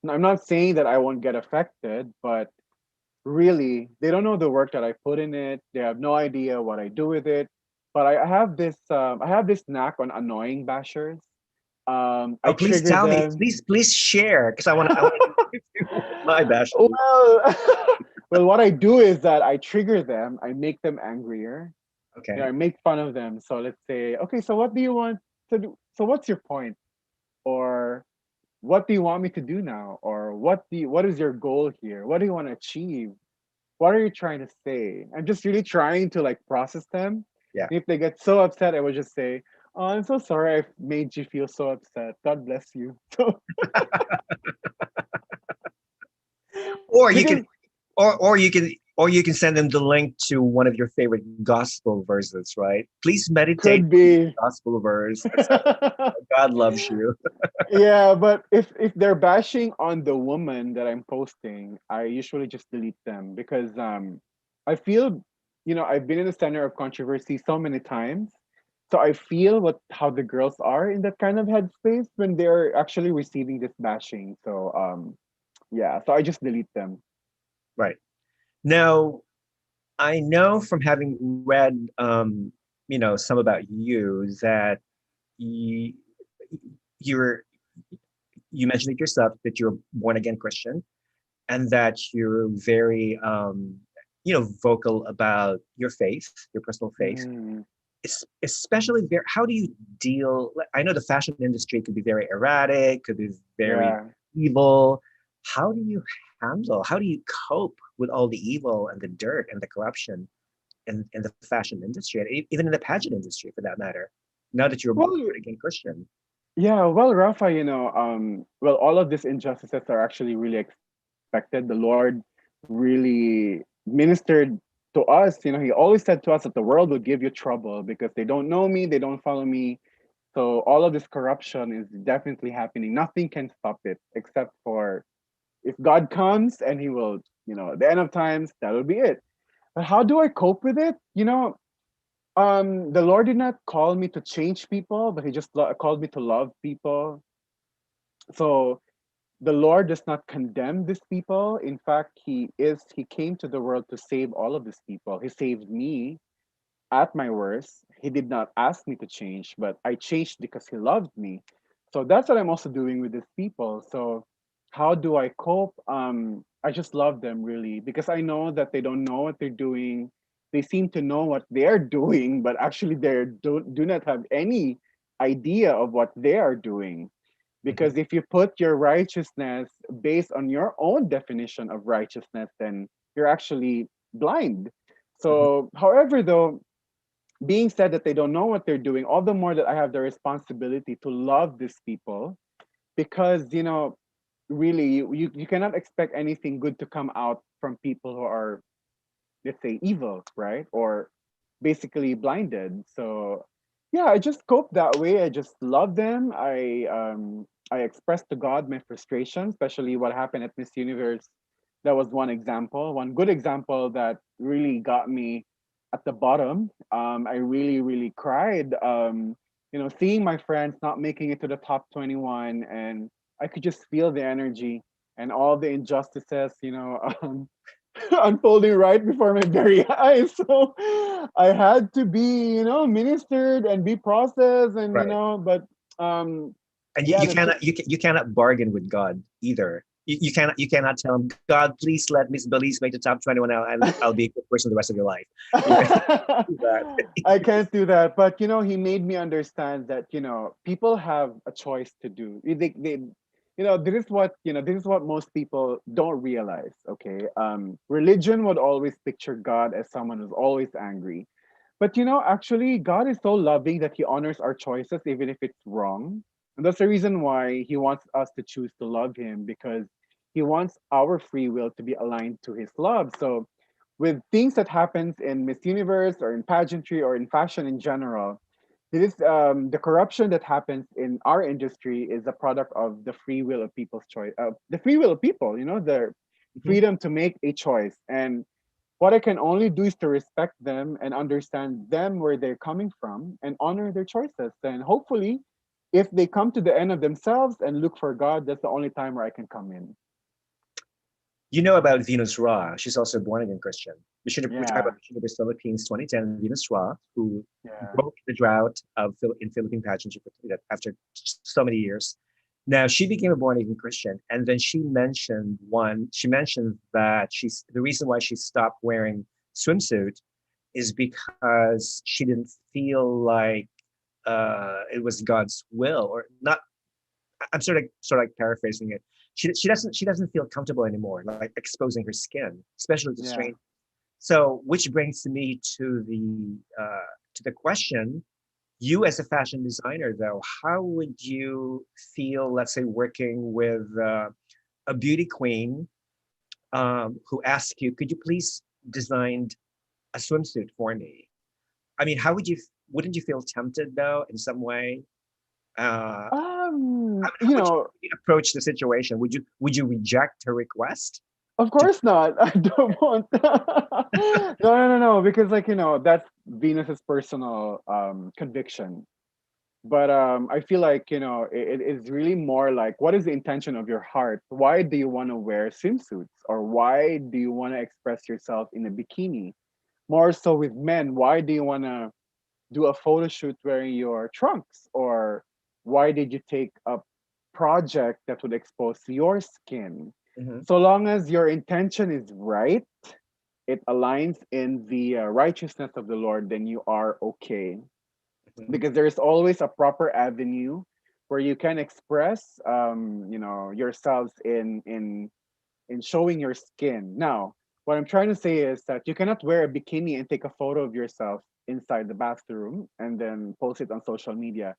I'm not saying that I won't get affected, but really, they don't know the work that I put in it. They have no idea what I do with it. But I have this knack on annoying bashers. Oh, I please trigger tell me. them. Please share because I want to interview my bashers. Well, well, what I do is that I trigger them. I make them angrier. Okay. I make fun of them. So let's say, okay, so what do you want to do? So what's your point? Or what do you want me to do now? Or what is your goal here? What do you want to achieve? What are you trying to say? I'm just really trying to like process them. Yeah. If they get so upset, I would just say, "Oh, I'm so sorry I've made you feel so upset. God bless you." So Or you can because or you can send them the link to one of your favorite gospel verses, right? Please meditate could on this be. gospel verse that says God loves you. Yeah, but if they're bashing on the woman that I'm posting, I usually just delete them because I feel I've been in the center of controversy so many times. So I feel how the girls are in that kind of headspace when they're actually receiving this bashing. So yeah, so I just delete them. Right. Now, I know from having read some about you that you, you're you mentioned it yourself that you're born again Christian and that you're very vocal about your faith, your personal faith. Mm, Especially there, how do you deal? I know the fashion industry could be very erratic, could be very yeah. evil. How do you cope with all the evil and the dirt and the corruption in the fashion industry, and even in the pageant industry for that matter, now that you're Well, born again Christian? yeah, well, Rafa, well, all of these injustices are actually really expected. The Lord really ministered to us. He always said to us that the world will give you trouble because they don't know me, they don't follow me. So all of this corruption is definitely happening. Nothing can stop it except for if God comes and He will, at the end of times, that'll be it. But how do I cope with it? The Lord did not call me to change people, but He just called me to love people. So the Lord does not condemn these people. In fact, He came to the world to save all of these people. He saved me at my worst. He did not ask me to change, but I changed because He loved me. So that's what I'm also doing with these people. So how do I cope? I just love them really because I know that they don't know what they're doing. They seem to know what they're doing, but actually they do not have any idea of what they are doing. Because if you put your righteousness based on your own definition of righteousness, then you're actually blind. Hmm. So, however, though, being said that they don't know what they're doing, all the more that I have the responsibility to love these people because, really, you cannot expect anything good to come out from people who are, let's say, evil, right? Or basically blinded. So yeah, I just cope that way. I just love them. I express to God my frustration, especially what happened at Miss Universe. That was one example, one good example that really got me at the bottom. I really, really cried. Seeing my friends not making it to the top 21, and I could just feel the energy and all the injustices, unfolding right before my very eyes. So I had to be, ministered and be processed, and Right. but um, And yeah, you cannot bargain with God either. You cannot tell him, God, please let Miss Belize make the top 21 now, and I'll be a good person the rest of your life. You can't do that. I can't do that. But he made me understand that people have a choice to do. This is what most people don't realize. Okay, religion would always picture God as someone who's always angry, but actually, God is so loving that He honors our choices even if it's wrong, and that's the reason why He wants us to choose to love Him because He wants our free will to be aligned to His love. So with things that happens in Miss Universe or in pageantry or in fashion in general, this the corruption that happens in our industry is a product of the free will of people's choice, the free will of people. The Mhm. freedom to make a choice, and what I can only do is to respect them and understand them where they're coming from and honor their choices. And hopefully, if they come to the end of themselves and look for God, that's the only time where I can come in. You know about Venus Raj. She's also a born again Christian. We talk about Yeah, Miss Universe Philippines 2010, Venus Raj, who yeah. broke the drought in Philippine pageantry after so many years. Now she became a born again Christian, and then she mentioned that the reason why she stopped wearing swimsuit is because she didn't feel like it was God's will, or not. I'm sort of like paraphrasing it. She doesn't feel comfortable anymore, like exposing her skin, especially to Yeah. strangers. So, which brings me to the question: you as a fashion designer, though, how would you feel, let's say, working with a beauty queen who asks you, "Could you please design a swimsuit for me?" I mean, how would you? Wouldn't you feel tempted though, in some way? Uh, how You would know, you approach the situation? Would you reject her request? of To, course not. I don't want. No, no, no, no. Because that's Venus's personal conviction. But I feel like it is really more like, what is the intention of your heart? Why do you want to wear swimsuits, or why do you want to express yourself in a bikini? More so with men, why do you want to do a photo shoot wearing your trunks, or why did you take a project that would expose your skin? Mhm, So long as your intention is right, it aligns in the righteousness of the Lord, then you are okay, mhm. because there's always a proper avenue where you can express yourselves in showing your skin. Now, what I'm trying to say is that you cannot wear a bikini and take a photo of yourself inside the bathroom and then post it on social media.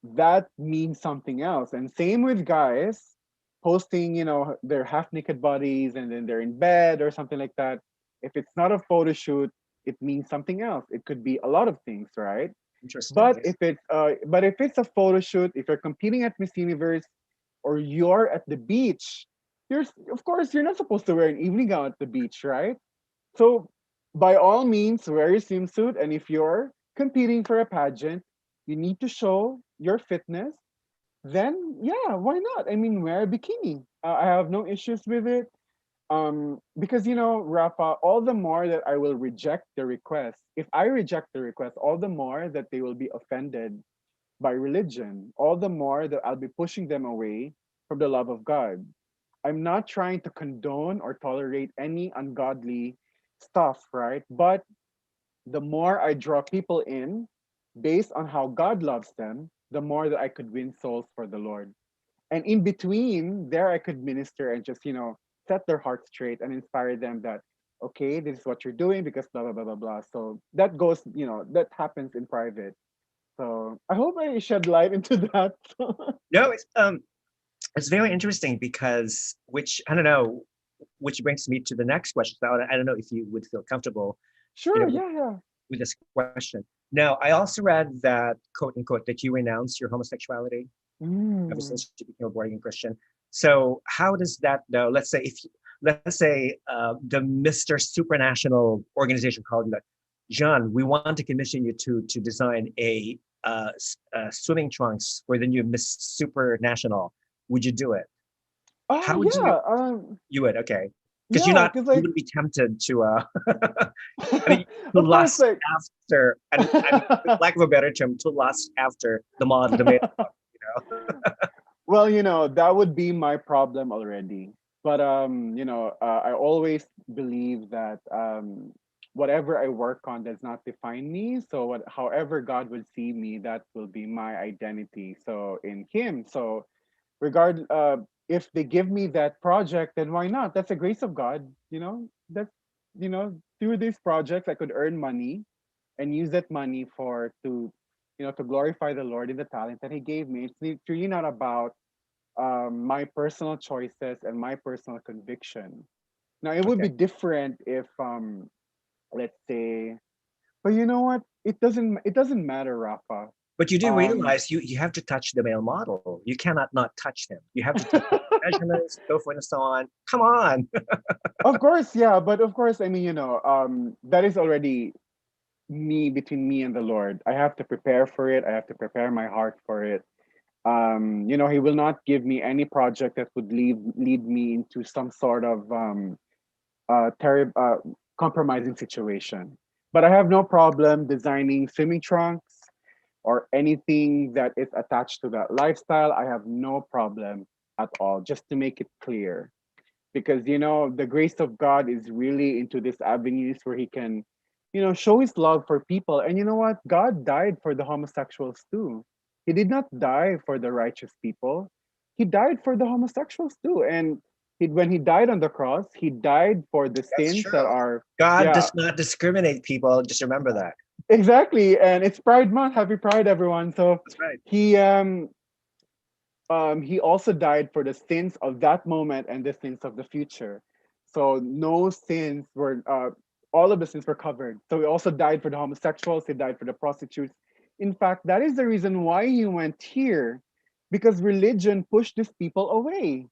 That means something else. And same with guys posting, their half naked bodies and then they're in bed or something like that. If it's not a photo shoot, it means something else. It could be a lot of things, right? Interesting. But Yes. if it's a photo shoot, if you're competing at Miss Universe or you're at the beach, of course you're not supposed to wear an evening gown at the beach, right? So by all means, wear your swimsuit. And if you're competing for a pageant, you need to show your fitness. Then yeah, why not? I mean, wear a bikini. I have no issues with it. Because Rafa, all the more that I will reject the request. If I reject the request, all the more that they will be offended by religion, all the more that I'll be pushing them away from the love of God. I'm not trying to condone or tolerate any ungodly stuff, right? But the more I draw people in based on how God loves them, the more that I could win souls for the Lord. And in between there, I could minister and just, set their heart straight and inspire them that, okay, this is what you're doing because blah blah blah blah blah. So that goes, that happens in private. So I hope I shed light into that. No, it's very interesting because which I don't know, which brings me to the next question. So I don't know if you would feel comfortable, Sure, with, yeah, yeah. this question. Now, I also read that quote unquote that you renounce your homosexuality ever Mm. since you became a born again Christian. So how does that though? Let's say the Mr. Supranational organization called you like, Jean, we want to commission you to design swimming trunks for the new Miss Supranational. Would you do it? Oh How would you yeah. you would? Okay, because Yeah, cause you like, wouldn't be tempted to I mean to of course, lust like. after, and I mean, for lack of a better term, to lust after the male, Well, that would be my problem already. But I always believe that whatever I work on does not define me. So however God will see me, that will be my identity. So in Him. So if they give me that project, then why not? That's a grace of God. That's through these projects I could earn money and use that money to glorify the Lord in the talent that He gave me. It's really not about my personal choices and my personal conviction. Now it would Okay. be different if, let's say, but you know what? It doesn't matter, Rafa. But you do Um, realize you have to touch the male model. You cannot not touch him. You have to take his measurements, so forth and so on. Come on. of course, yeah, but of course, I mean, that is already me between me and the Lord. I have to prepare for it. I have to prepare my heart for it. He will not give me any project that would lead me into some sort of compromising situation. But I have no problem designing swimming trunks or anything that is attached to that lifestyle. I have no problem at all. Just to make it clear, because the grace of God is really into these avenues where He can, show His love for people. And you know what? God died for the homosexuals too. He did not die for the righteous people. He died for the homosexuals too. And when He died on the cross, He died for the That's sins that true. are, God yeah, does not discriminate people. Just remember that. exactly. And it's Pride Month. Happy Pride, everyone. So That's right. he um he also died for the sins of that moment and the sins of the future. So no sins were all of the sins were covered. So he also died for the homosexuals, he died for the prostitutes. In fact, that is the reason why he went here, because religion pushed these people away.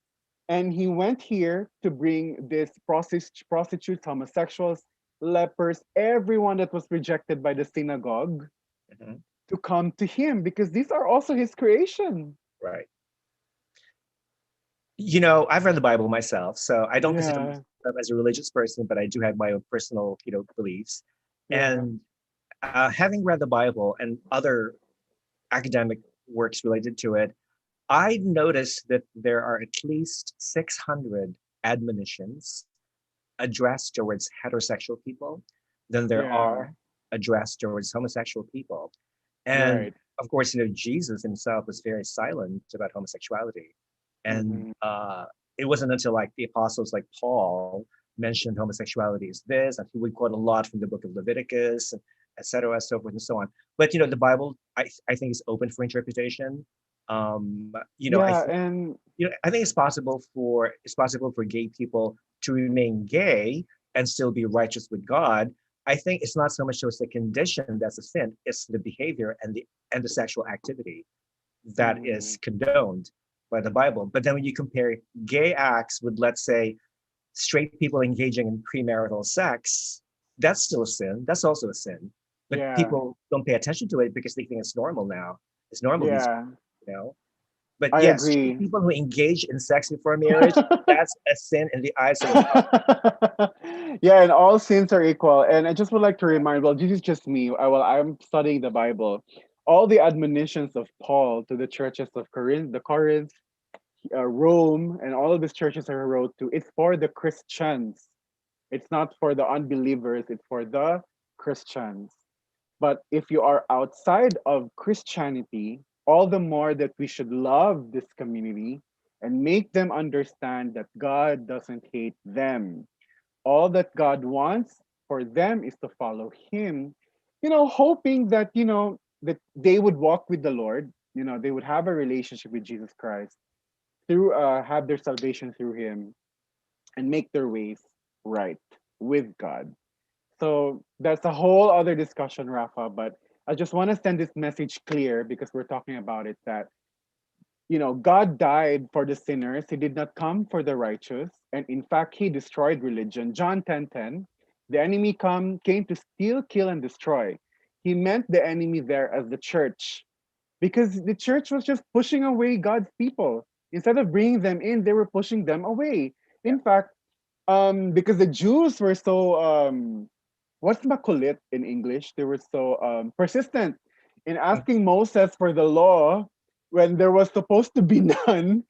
And he went here to bring this prostitutes, homosexuals, lepers, everyone that was rejected by the synagogue Mhm. to come to him, because these are also his creation. Right. I've read the Bible myself, so I don't consider Yeah. myself as a religious person, but I do have my own personal, beliefs. Yeah. And having read the Bible and other academic works related to it, I noticed that there are at least 600 admonitions addressed towards heterosexual people than there Yeah. are addressed towards homosexual people. And Right. of course, Jesus himself was very silent about homosexuality. And Mm-hmm. it wasn't until like the apostles like Paul mentioned homosexuality is this, and he would quote a lot from the book of Leviticus, et cetera, so forth and so on. But the Bible, I think, is open for interpretation. I Yeah. think And I think it's possible for gay people to remain gay and still be righteous with God. I think it's not so much so as the condition that's a sin, it's the behavior and the sexual activity that mm, is condoned by the Bible. But then when you compare gay acts with, let's say, straight people engaging in premarital sex, that's still a sin. That's also a sin. But yeah. people don't pay attention to it because they think it's normal now. It's normal these Yeah. days. But I yes, agree. people who engage in sex before marriage, that's a sin in the eyes of God. Yeah, and all sins are equal. And I just would like to remind, well, this is just me. I'm studying the Bible. All the admonitions of Paul to the churches of Corinth, Rome, and all of these churches I wrote to, it's for the Christians. It's not for the unbelievers, it's for the Christians. But if you are outside of Christianity, all the more that we should love this community, and make them understand that God doesn't hate them. All that God wants for them is to follow Him, hoping that, that they would walk with the Lord, they would have a relationship with Jesus Christ through, have their salvation through Him and make their ways right with God. So that's a whole other discussion, Rafa. But I just want to send this message clear because we're talking about it that, God died for the sinners. He did not come for the righteous. And in fact, he destroyed religion. John 10:10, the enemy came to steal, kill, and destroy. He meant the enemy there as the church because the church was just pushing away God's people. Instead of bringing them in, they were pushing them away. Yeah. In fact, because the Jews were so what's makulit in English? They were so persistent in Mhm. asking Moses for the law when there was supposed to be none.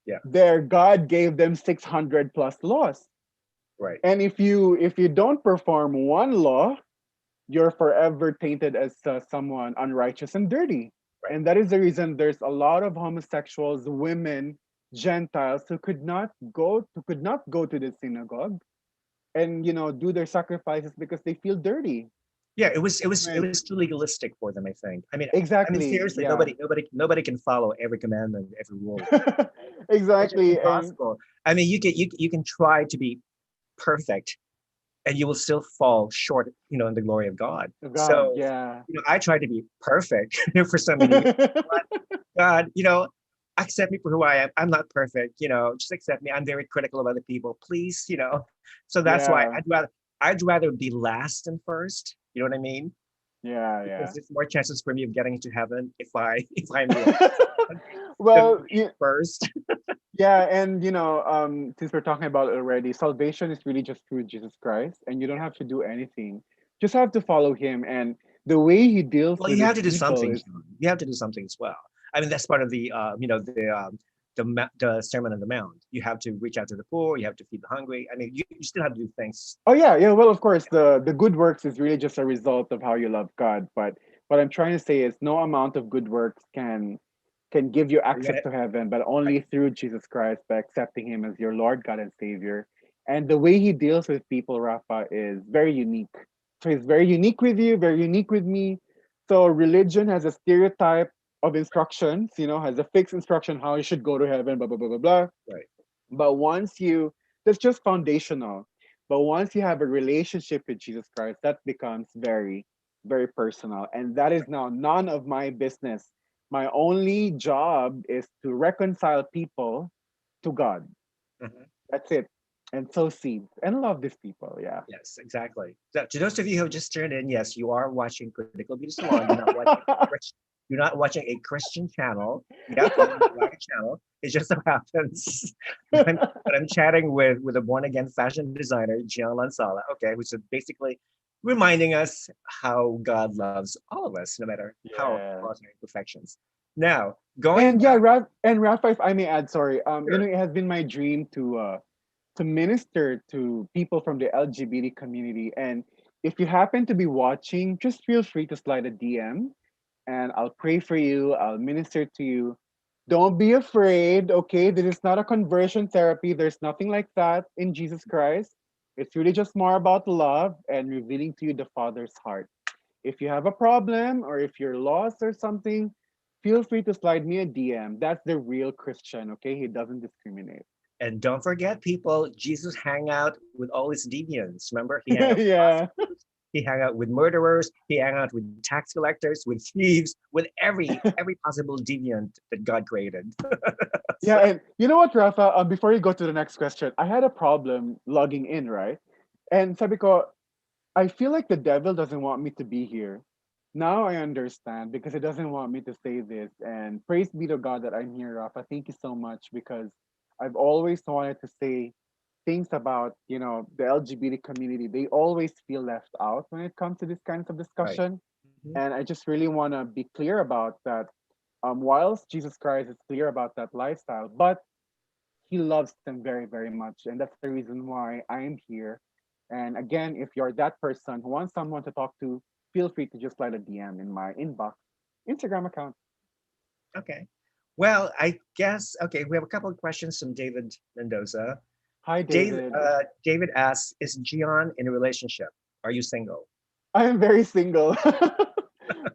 Yeah. There, God gave them 600 plus laws. Right. And if you don't perform one law, you're forever tainted as someone unrighteous and dirty. Right. And that is the reason there's a lot of homosexuals, women, Gentiles who could not go to the synagogue and do their sacrifices because they feel dirty. Yeah, it Right. was too legalistic for them, I think. I mean Exactly. seriously, Yeah. nobody can follow every commandment, every rule. It's just Exactly. And impossible. I mean, you can try to be perfect and you will still fall short, in the glory of God. God, So, yeah. I tried to be perfect for so many years. But God, accept me for who I am. I'm not perfect, just accept me. I'm very critical of other people. Please, So that's why Yeah. I'd rather be last than first. You know what I mean? Yeah, Because yeah. there's more chances for me of getting into heaven if I'm last than Well, being first. yeah, and since we're talking about it already, salvation is really just through Jesus Christ, and you don't Yeah. have to do anything. Just have to follow him, and the way he deals Well, with you his have to do people something, is John. You have to do something as well. I mean, that's part of the Sermon on the Mount. You have to reach out to the poor. You have to feed the hungry. I mean, you still have to do things. oh yeah, yeah. Well, of course, the good works is really just a result of how you love God. But what I'm trying to say is, no amount of good works can give you You access gotta, to heaven, but right. only through Jesus Christ by accepting Him as your Lord, God, and Savior. And the way He deals with people, Rafa, is very unique. So He's very unique with you, very unique with me. So religion has a stereotype of instructions, has a fixed instruction how you should go to heaven, blah blah blah blah blah. Right. But that's just foundational. But once you have a relationship with Jesus Christ, that becomes very, very personal. And that is now none of my business. My only job is to reconcile people to God. Mhm. That's it. And sow seeds and love these people. Yeah. Yes, exactly. So to those of you who have just turned in, yes, you are watching Critical Beauty Salon. You're not watching you're not watching a Christian channel. Yep, you're on the right channel. It just so happens that I'm chatting with a born again fashion designer, Jian Lasala. Okay, which is basically reminding us how God loves all of us, no matter how Yeah. flaws and imperfections. Now, going And yeah, back, Rafa, if I may add, sorry, sure. it has been my dream to minister to people from the LGBT community. And if you happen to be watching, just feel free to slide a DM and I'll pray for you. I'll minister to you. Don't be afraid, okay? This is not a conversion therapy. There's nothing like that in Jesus Christ. It's really just more about love and revealing to you the Father's heart. If you have a problem or if you're lost or something, feel free to slide me a DM. That's the real Christian, okay? He doesn't discriminate. And don't forget, people, Jesus hang out with all his deviants. Remember, he hang out with Yeah. prostitutes, he hung out with murderers, he hung out with tax collectors, with thieves, with every possible deviant that God created. Yeah, So, and you know what, Rafa? Before you go to the next question, I had a problem logging in, right? And sabi ko, I feel like the devil doesn't want me to be here. Now I understand because he doesn't want me to say this. And praise be to God that I'm here, Rafa. Thank you so much because I've always wanted to say things about, the LGBT community. They always feel left out when it comes to this kinds of right. discussion. Mhm. And I just really want to be clear about that. Whilst Jesus Christ is clear about that lifestyle, but he loves them very, very much. And that's the reason why I am here. And again, if you're that person who wants someone to talk to, feel free to just slide a DM in my inbox Instagram account. Okay. Well, I guess okay. We have a couple of questions from David Mendoza. Hi, David. David asks, "Is Gian in a relationship? Are you single?" I am very single.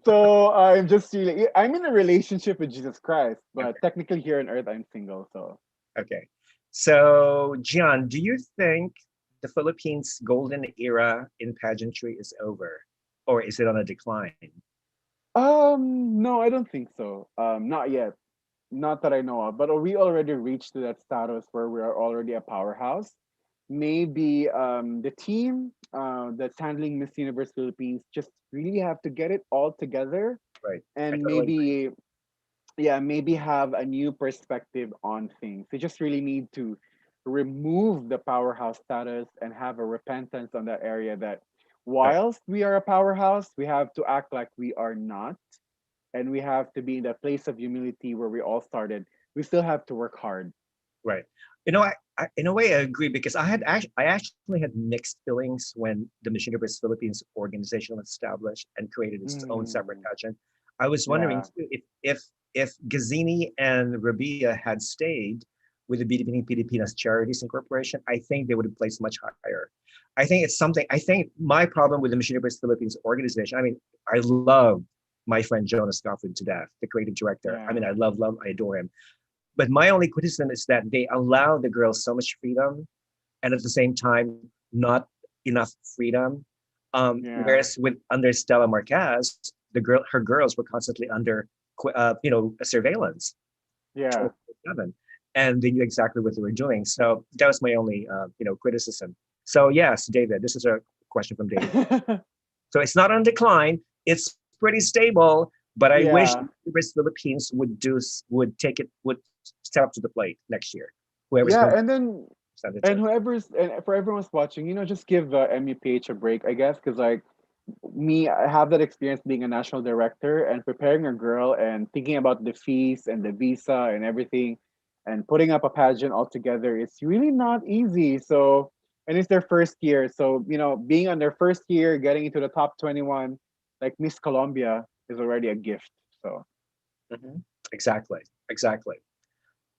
So I'm just really, I'm in a relationship with Jesus Christ, but Okay. technically here on earth, I'm single. So, Okay. So, Gian, do you think the Philippines' golden era in pageantry is over, or is it on a decline? no, I don't think so. Not yet. Not that I know of, but we already reached to that status where we are already a powerhouse. Maybe the team that's handling Miss Universe Philippines just really have to get it all together Right. I and totally agree. maybe, yeah, maybe have a new perspective on things. They just really need to remove the powerhouse status and have a repentance on that area that Right. whilst we are a powerhouse, we have to act like we are not, and we have to be in that place of humility where we all started. We still have to work hard. Right. In a way, I agree because I actually had mixed feelings when the Miss Universe Philippines organization was established and created its own separate Mm, pageant. I was wondering yeah, too if Gazzini and Rabia had stayed with the Binibining Pilipinas Charities Incorporation, I think they would have placed much higher. I think it's something. I think my problem with the Miss Universe Philippines organization. I mean, I love my friend Jonas Scofield to death, the creative director. I mean, I yeah, love, I adore him, but my only criticism is that they allow the girls so much freedom, and at the same time, not enough freedom. yeah, Whereas with under Stella Marquez, her girls were constantly under, surveillance, yeah. 24/7, and they knew exactly what they were doing. So that was my only, criticism. So yes, David, this is a question from David. So it's not on decline. It's pretty stable, but I wish Yeah, Universe Philippines would step up to the plate next year. Whoever's yeah, going to and then send it to. and whoever's and for everyone's watching, just give MUPH a break, I guess, because like me, I have that experience being a national director and preparing a girl and thinking about the fees and the visa and everything, and putting up a pageant all together. It's really not easy. So, and it's their first year, so being on their first year, getting into the top 21, like Miss Colombia, is already a gift. So, Mhm. Exactly. Exactly.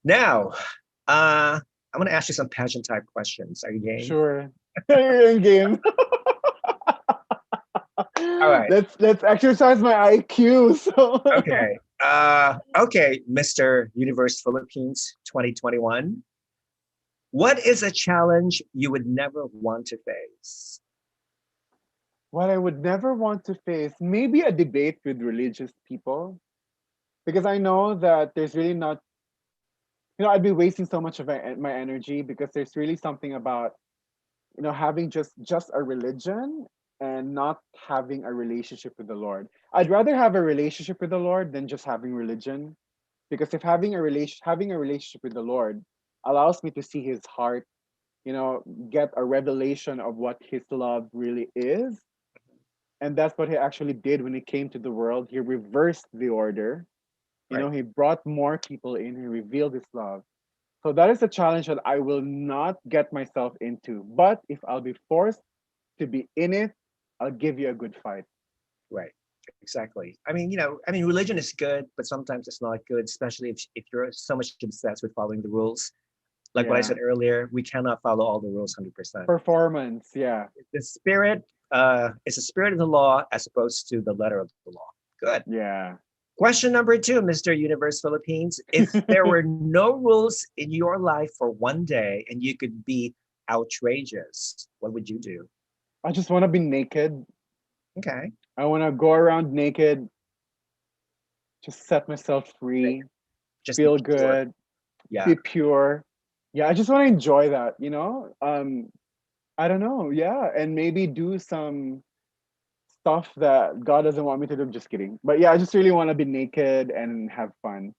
Now, I'm going to ask you some pageant type questions. Are you game? sure, you're in game. All right. Let's exercise my IQ. So Okay. Okay, Mr. Universe Philippines 2021. What is a challenge you would never want to face? what I would never want to face, maybe a debate with religious people, because I know that there's really not, I'd be wasting so much of my energy because there's really something about, having just a religion and not having a relationship with the Lord. I'd rather have a relationship with the Lord than just having religion, because if having a relationship with the Lord allows me to see his heart, get a revelation of what his love really is. And that's what he actually did when he came to the world. He reversed the order. Right. He brought more people in. He revealed his love. So that is a challenge that I will not get myself into. But if I'll be forced to be in it, I'll give you a good fight. Right. Exactly. Religion is good, but sometimes it's not good, especially if you're so much obsessed with following the rules. Like what I said Yeah. earlier, we cannot follow all the rules 100%. Performance. Yeah. The spirit is the spirit of the law as opposed to the letter of the law. Good. Yeah. Question number two, Mr. Universe Philippines. If there were no rules in your life for one day and you could be outrageous, what would you do? I just want to be naked. Okay. I want to go around naked, just set myself free, Just be feel pure. good, Yeah. be pure. Yeah, I just want to enjoy that. I don't know. Yeah, and maybe do some stuff that God doesn't want me to do. I'm just kidding. But yeah, I just really want to be naked and have fun.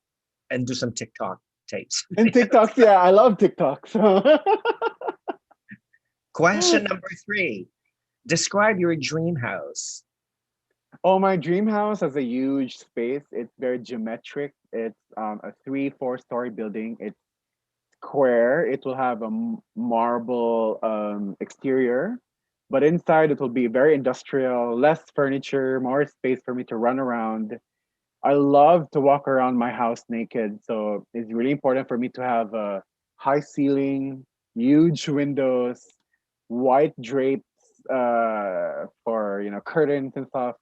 And do some TikTok tapes. And TikToks, yeah, I love TikToks. Question number three. Describe your dream house. Oh, my dream house has a huge space. It's very geometric. It's a 3, 4 story building. It's square. It will have a marble exterior, but inside it will be very industrial, less furniture, more space for me to run around. I love to walk around my house naked, so it's really important for me to have a high ceiling, huge windows, white drapes for curtains and stuff.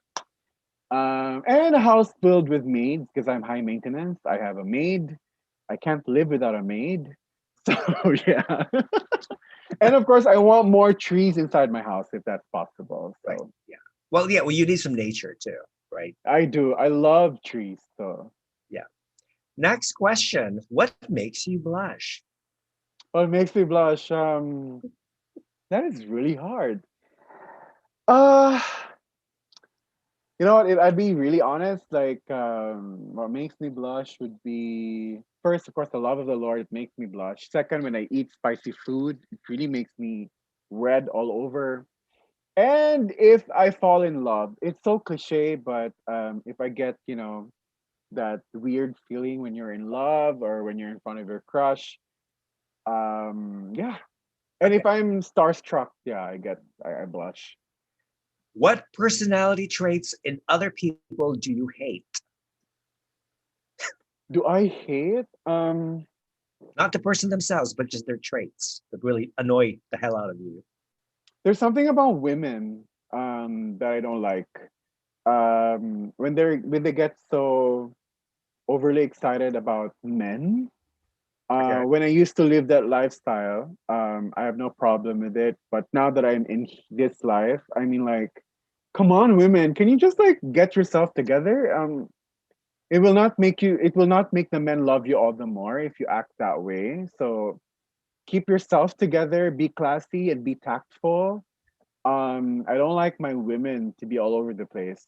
And a house filled with maids because I'm high maintenance. I have a maid. I can't live without a maid. So yeah. And of course I want more trees inside my house if that's possible. Right. So Yeah. Well, yeah. Well, you need some nature too, right? I do. I love trees. So Yeah. Next question. What makes you blush? what makes me blush? That is really hard. Uh you know what? If I'd be really honest, like what makes me blush would be first, of course, the love of the Lord. It makes me blush. Second, when I eat spicy food, it really makes me red all over. And if I fall in love, it's so cliche, but if I get that weird feeling when you're in love or when you're in front of your crush, yeah. And Okay. if I'm starstruck, yeah, I blush. What personality traits in other people do you hate? Do I hate? Not the person themselves, but just their traits that really annoy the hell out of you. There's something about women that I don't like. When they get so overly excited about men. Okay. When I used to live that lifestyle, I have no problem with it. But now that I'm in this life, I mean, like, come on, women, can you just like get yourself together? It will not make the men love you all the more if you act that way. So keep yourself together, be classy and be tactful. I don't like my women to be all over the place.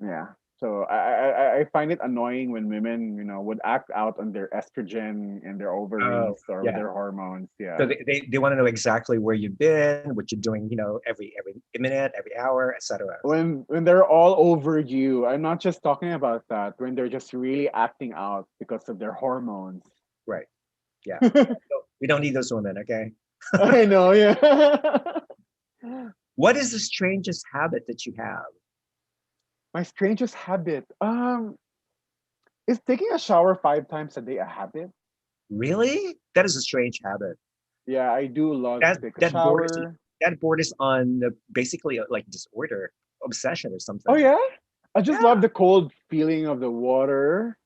Yeah. So I find it annoying when women, would act out on their estrogen and their Oh, ovaries or with yeah. their hormones. So Yeah. they want to know exactly where you've been, what you're doing, every minute, every hour, etc. When they're all over you, I'm not just talking about that. When they're just really acting out because of their hormones. Right. Yeah. We don't need those women, okay? I know, yeah. What is the strangest habit that you have? My strangest habit. Is taking a shower 5 times a day a habit? Really? That is a strange habit. Yeah, I do love to That take a that borders shower. that borders on basically like disorder, obsession or Oh something. yeah? I just Yeah. love the cold feeling of the water.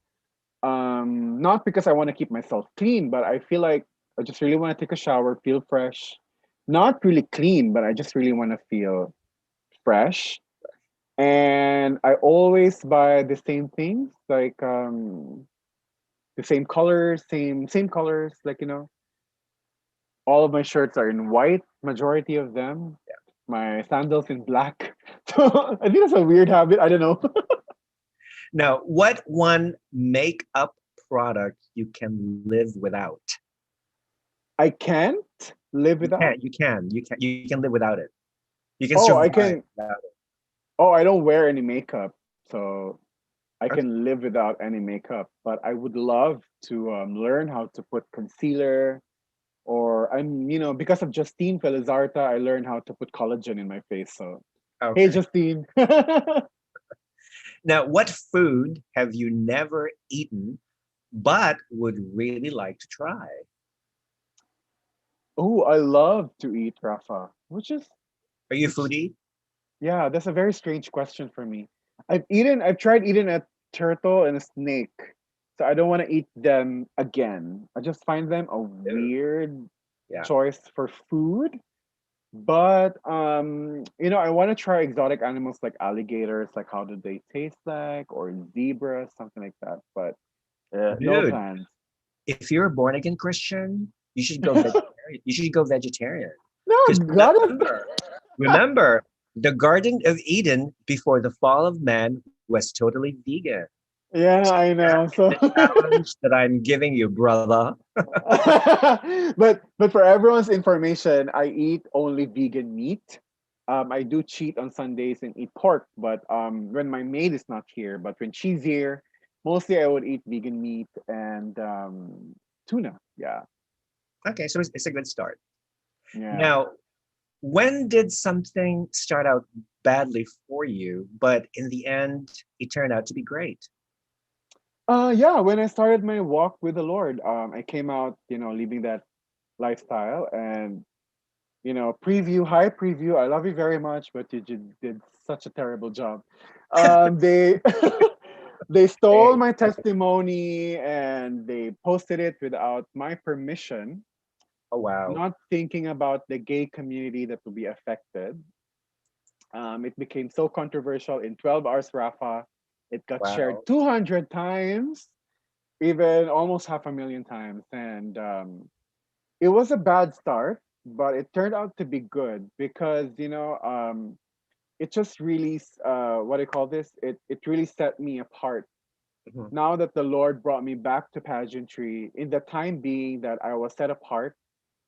Not because I want to keep myself clean, but I feel like I just really want to take a shower, feel fresh. Not really clean, but I just really want to feel fresh. And I always buy the same things, like the same colors, same colors. Like all of my shirts are in white, majority of them. My sandals in black. So I think that's a weird habit. I don't know. Now, what one makeup product you can live without? I can't live You without. can, you can, you can, you can live without it. You can Oh, I survive can. without it. Oh, I don't wear any makeup, so I Okay. can live without any makeup. But I would love to learn how to put concealer, or because of Justine Felizarta, I learned how to put collagen in my face. So hey, Okay. Justine. Now, what food have you never eaten but would really like to try? Oh, I love to eat Rafa, Are you a which foodie? yeah, that's a very strange question for me. I've tried eating a turtle and a snake, so I don't want to eat them again. I just find them a Ew. weird Yeah. choice for food. But I want to try exotic animals like alligators, like how do they taste like, or zebras, something like that. But no Dude, plans. if you're a born again Christian, you should go vegetarian. You should go vegetarian. No, Because God of remember, the Garden of Eden before the fall of man was totally vegan. yeah, I That know. is So the challenge that I'm giving you, brother. but for everyone's information, I eat only vegan meat. I do cheat on Sundays and eat pork, but when my maid is not here, but when she's here, mostly I would eat vegan meat and tuna. Yeah, Okay, so it's a good start. yeah. Now, when did something start out badly for you, but in the end, it turned out to be great? Yeah, when I started my walk with the Lord, I came out, leaving that lifestyle and preview, hi preview. I love you very much, but you did such a terrible job. They they stole Hey. my testimony and they posted it without my permission, Oh, wow. not thinking about the gay community that will be affected. It became so controversial in 12 hours, Rafa. It got shared Wow. 200 times, even almost half a million times. And it was a bad start, but it turned out to be good because, it just really, what I call this, it really set me apart. Mhm. Now that the Lord brought me back to pageantry, in the time being that I was set apart,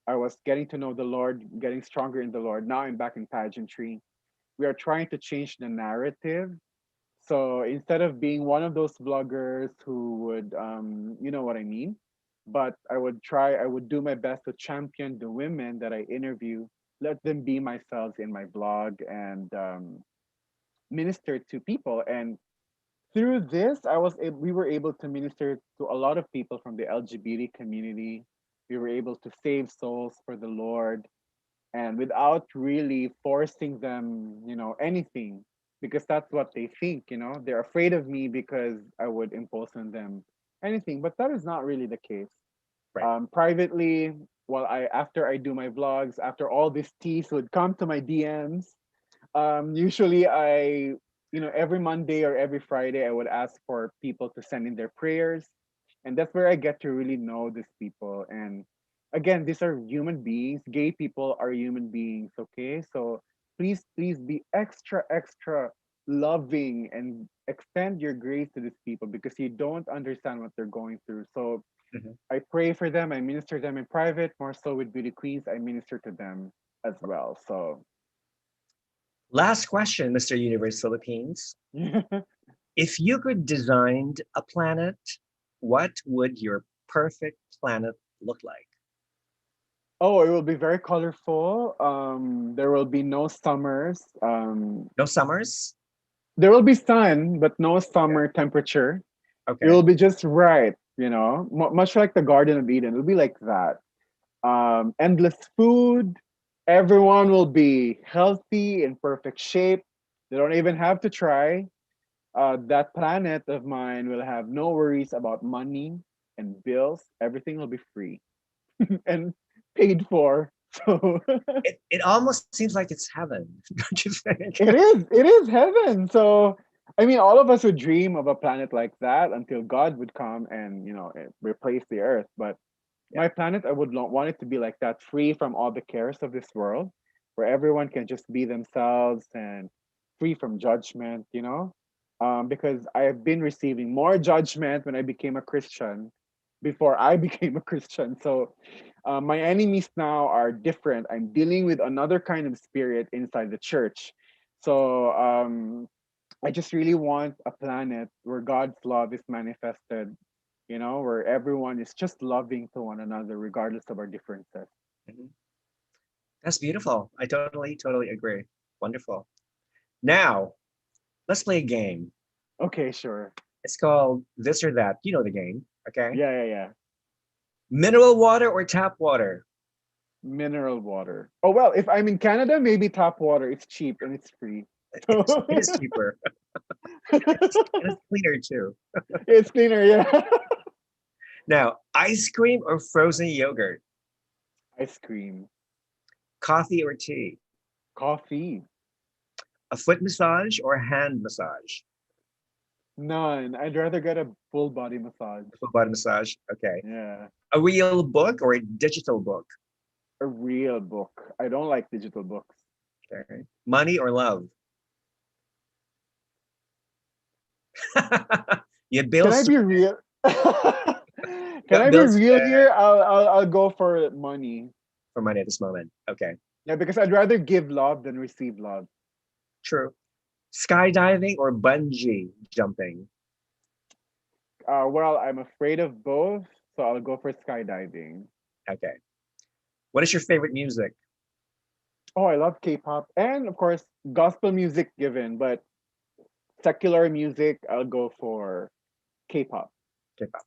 I was getting to know the Lord, getting stronger in the Lord. Now I'm back in pageantry. We are trying to change the narrative. So instead of being one of those bloggers who would, you know what I mean, but I would do my best to champion the women that I interview, let them be myself in my blog and minister to people. And through this, we were able to minister to a lot of people from the LGBT community. We were able to save souls for the Lord and without really forcing them, anything, because that's what they think, they're afraid of me because I would impose on them anything, but that is not really the case. Right. Privately, after I do my vlogs, after all these teas would come to my DMs, usually every Monday or every Friday, I would ask for people to send in their prayers. And that's where I get to really know these people. And again, these are human beings. Gay people are human beings, okay? So please be extra, extra loving and extend your grace to these people because you don't understand what they're going through. So Mhm. I pray for them, I minister them in private, more so with beauty queens, I minister to them as well. So Last question, Mr. Universe Philippines. If you could design a planet, what would your perfect planet look like? Oh, it will be very colorful. There will be no summers. No summers? There will be sun, but no Okay. summer temperature. It Okay. will be just right, much like the Garden of Eden. It'll be like that. Endless food. Everyone will be healthy in perfect shape. They don't even have to try. That planet of mine will have no worries about money and bills. Everything will be free and paid for. So It almost seems like it's heaven, don't you think? it is heaven. So I mean, all of us would dream of a planet like that until God would come and replace the Earth. But Yeah. my planet, I would want it to be like that, free from all the cares of this world, where everyone can just be themselves and free from judgment. Because I have been receiving more judgment when I became a Christian before I became a Christian. So my enemies now are different. I'm dealing with another kind of spirit inside the church. So I just really want a planet where God's love is manifested, where everyone is just loving to one another regardless of our differences. Mhm. That's beautiful. I totally agree. Wonderful. Now, let's play a game. Okay, sure. It's called This or That. You know the game, okay? Yeah, yeah, yeah. Mineral water or tap water? Mineral water. Oh, well, if I'm in Canada, maybe tap water. It's cheap and it's free. So It is cheaper and it's cleaner too. it's cleaner, yeah. Now, ice cream or frozen yogurt? Ice cream, Coffee or tea? coffee, A foot massage or hand massage? none. I'd rather get a full body massage. A full body massage. Okay. Yeah, A real book or a digital book? a real book. I don't like digital books. Okay. Money or love? You Can I bills to be real? Can got I be bills to real here? I'll go for money. for money at this moment. Okay. Yeah, because I'd rather give love than receive love. True. Skydiving or bungee jumping? Well, I'm afraid of both, so I'll go for skydiving. Okay. What is your favorite music? Oh, I love K-pop and of course gospel music given, but secular music, I'll go for K-pop. K-pop.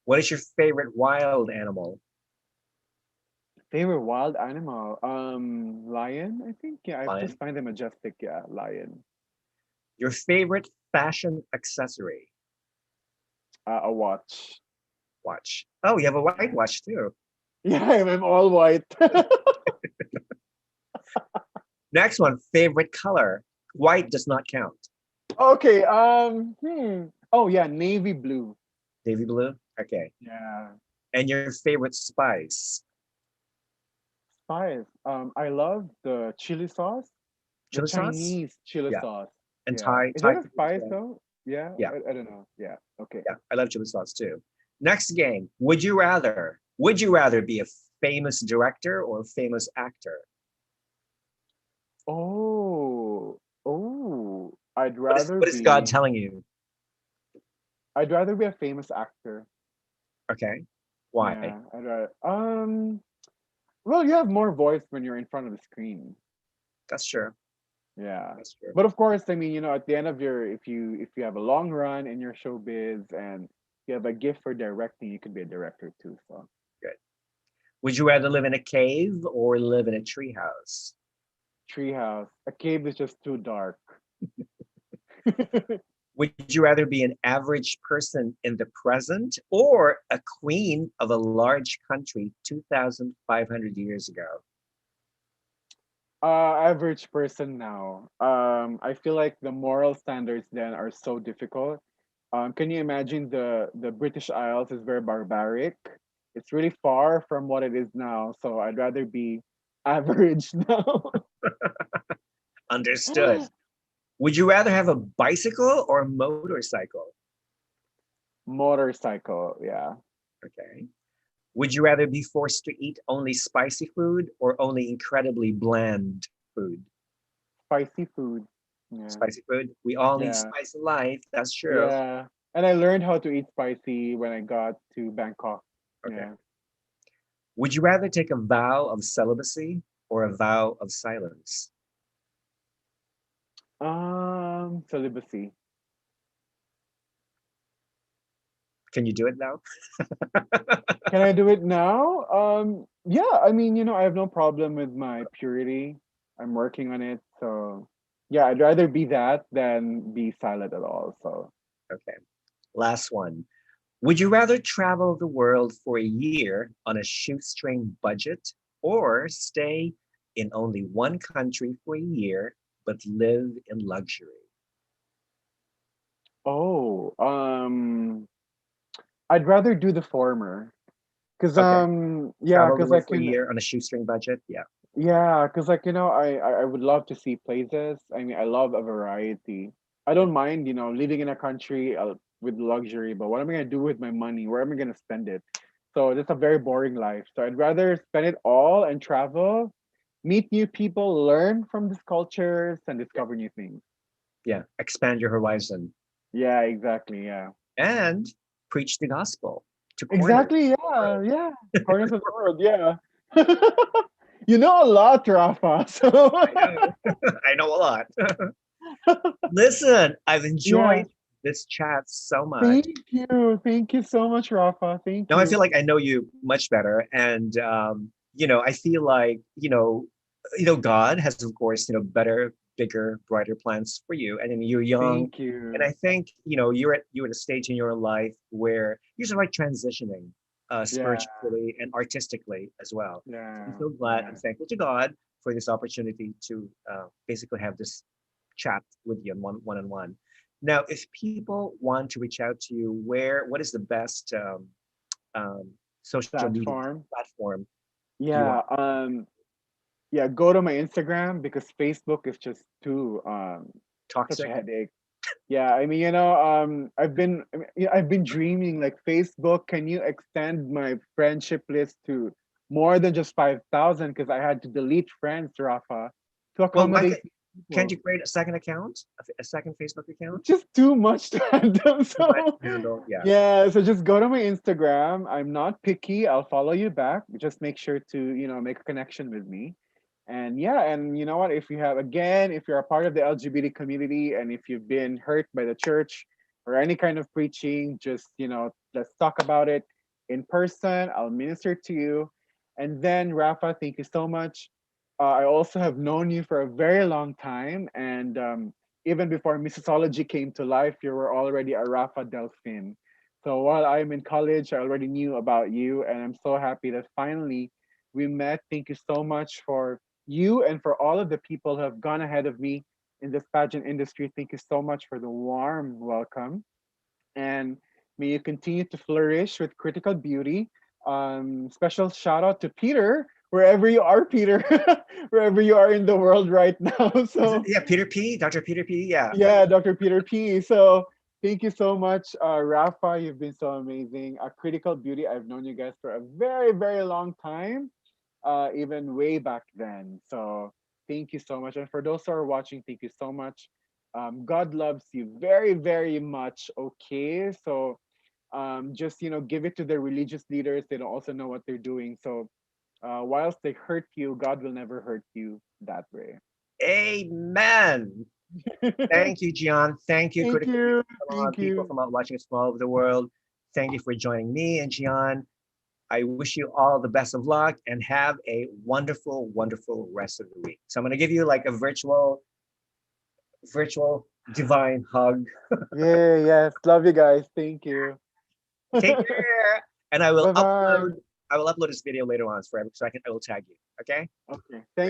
What is your favorite wild animal? Favorite wild animal? Lion, I think. Yeah, I just Lion. find them majestic. Yeah, lion. Your favorite fashion accessory? A watch. Watch. Oh, you have a white Yeah. watch too. Yeah, I'm all white. Next one, favorite color. White does not count. Okay. Oh yeah, navy blue. Navy blue. Okay. Yeah. And your favorite spice? Spice. I love the chili sauce, the Chili sauce. Chinese chili Yeah. sauce. And Yeah. Thai Is Thai that a food as spice well. though? Yeah. Yeah. I don't know. Yeah. Okay. Yeah. I love chili sauce too. Next game. Would you rather be a famous director or a famous actor? Oh. Oh. I'd What is rather what is God be. telling you? I'd rather be a famous actor. Okay. Why? Yeah. I'd rather. Well, you have more voice when you're in front of the screen. That's true. Yeah. That's true. But of course, I mean, at the end of your, if you have a long run in your showbiz and you have a gift for directing, you could be a director too. So Good. Would you rather live in a cave or live in a treehouse? treehouse. A cave is just too dark. Would you rather be an average person in the present or a queen of a large country 2,500 years ago? Average person now. I feel like the moral standards then are so difficult. Can you imagine the British Isles is very barbaric. It's really far from what it is now. So I'd rather be average now. Understood. Would you rather have a bicycle or a motorcycle? Motorcycle, yeah. Okay. Would you rather be forced to eat only spicy food or only incredibly bland food? Spicy food. Yeah. Spicy food. We all need Yeah. spice in life. That's true. Yeah. And I learned how to eat spicy when I got to Bangkok. Okay. Yeah. Would you rather take a vow of celibacy or a vow of silence? Celibacy. Can you do it now? Can I do it now? Yeah, I mean, I have no problem with my purity. I'm working on it. So yeah, I'd rather be that than be silent at all. So Okay. Last one. Would you rather travel the world for a year on a shoestring budget or stay in only one country for a year but live in luxury? oh, I'd rather do the former. Cause Okay. yeah, Travel the cause I world for a can year on a shoestring budget? Yeah. yeah, cause like I would love to see places. I mean, I love a variety. I don't mind, living in a country with luxury, but what am I gonna do with my money? Where am I gonna spend it? So that's a very boring life. So I'd rather spend it all and travel, meet new people, learn from these cultures, and Yeah. discover new things. Yeah. Expand your horizon Yeah, exactly. Yeah. and preach the gospel to corners Exactly. of the Yeah. world. Yeah. Corners of the world. Yeah. You know a lot, Rafa. So I know. I know a lot. Listen, I've yeah. enjoyed this chat so much. Thank you. Thank you so much, Rafa. Thank Now I feel you. like I know you much better, and I feel like God has, of course, better, bigger, brighter plans for you. And then you're young, Thank and I you. think you're at a stage in your life where you're sort of like transitioning Yeah. spiritually and artistically as well. So I'm Yeah. so glad and Yeah. thankful to God for this opportunity to basically have this chat with you on one on one. Now, if people want to reach out to you, what is the best um, social media Platform. platform do you want? Yeah. Yeah, go to my Instagram because Facebook is just too such a Toxic? headache. Yeah, I mean, I've been dreaming like Facebook, can you extend my friendship list to more than just 5,000 because I had to delete friends, Rafa, to Well, accommodate can't people. you create a second account, a second Facebook account? It's just too much to handle. Too much So to handle. Yeah. yeah, so just go to my Instagram. I'm not picky. I'll follow you back. Just make sure to, make a connection with me. And yeah, and you know what? If you're a part of the LGBT community and if you've been hurt by the church, or any kind of preaching, just, let's talk about it in person. I'll minister to you. And then, Rafa, thank you so much. I also have known you for a very long time. And even before Mississology came to life, you were already a Rafa Delphin. So while I'm in college, I already knew about you. And I'm so happy that finally we met. Thank you so much for you and for all of the people who have gone ahead of me in this pageant industry. Thank you so much for the warm welcome. And may you continue to flourish with critical beauty. Special shout out to Peter, wherever you are, Peter, wherever you are in the world right now. Is it, So, yeah, Peter P, Dr. Peter P. Yeah. yeah, Dr. Peter P. So, thank you so much, Rafa. You've been so amazing. Critical beauty. I've known you guys for a very, very long time, even way back then. So thank you so much. And for those who are watching, thank you so much. God loves you very, very much. Okay. So just, give it to the religious leaders. They don't also know what they're doing. So whilst they hurt you, God will never hurt you that way. Amen. Thank you, Jian. Thank you, Thank critical you. Thank people you. from out watching us from all over the world. Thank you for joining me and Jian. I wish you all the best of luck and have a wonderful, wonderful rest of the week. So I'm going to give you like a virtual divine hug. Yeah, yes. Love you guys. Thank you. Take care. And Bye bye. I will upload this video later on for so I will tag you. Okay? Okay. Thanks. Great.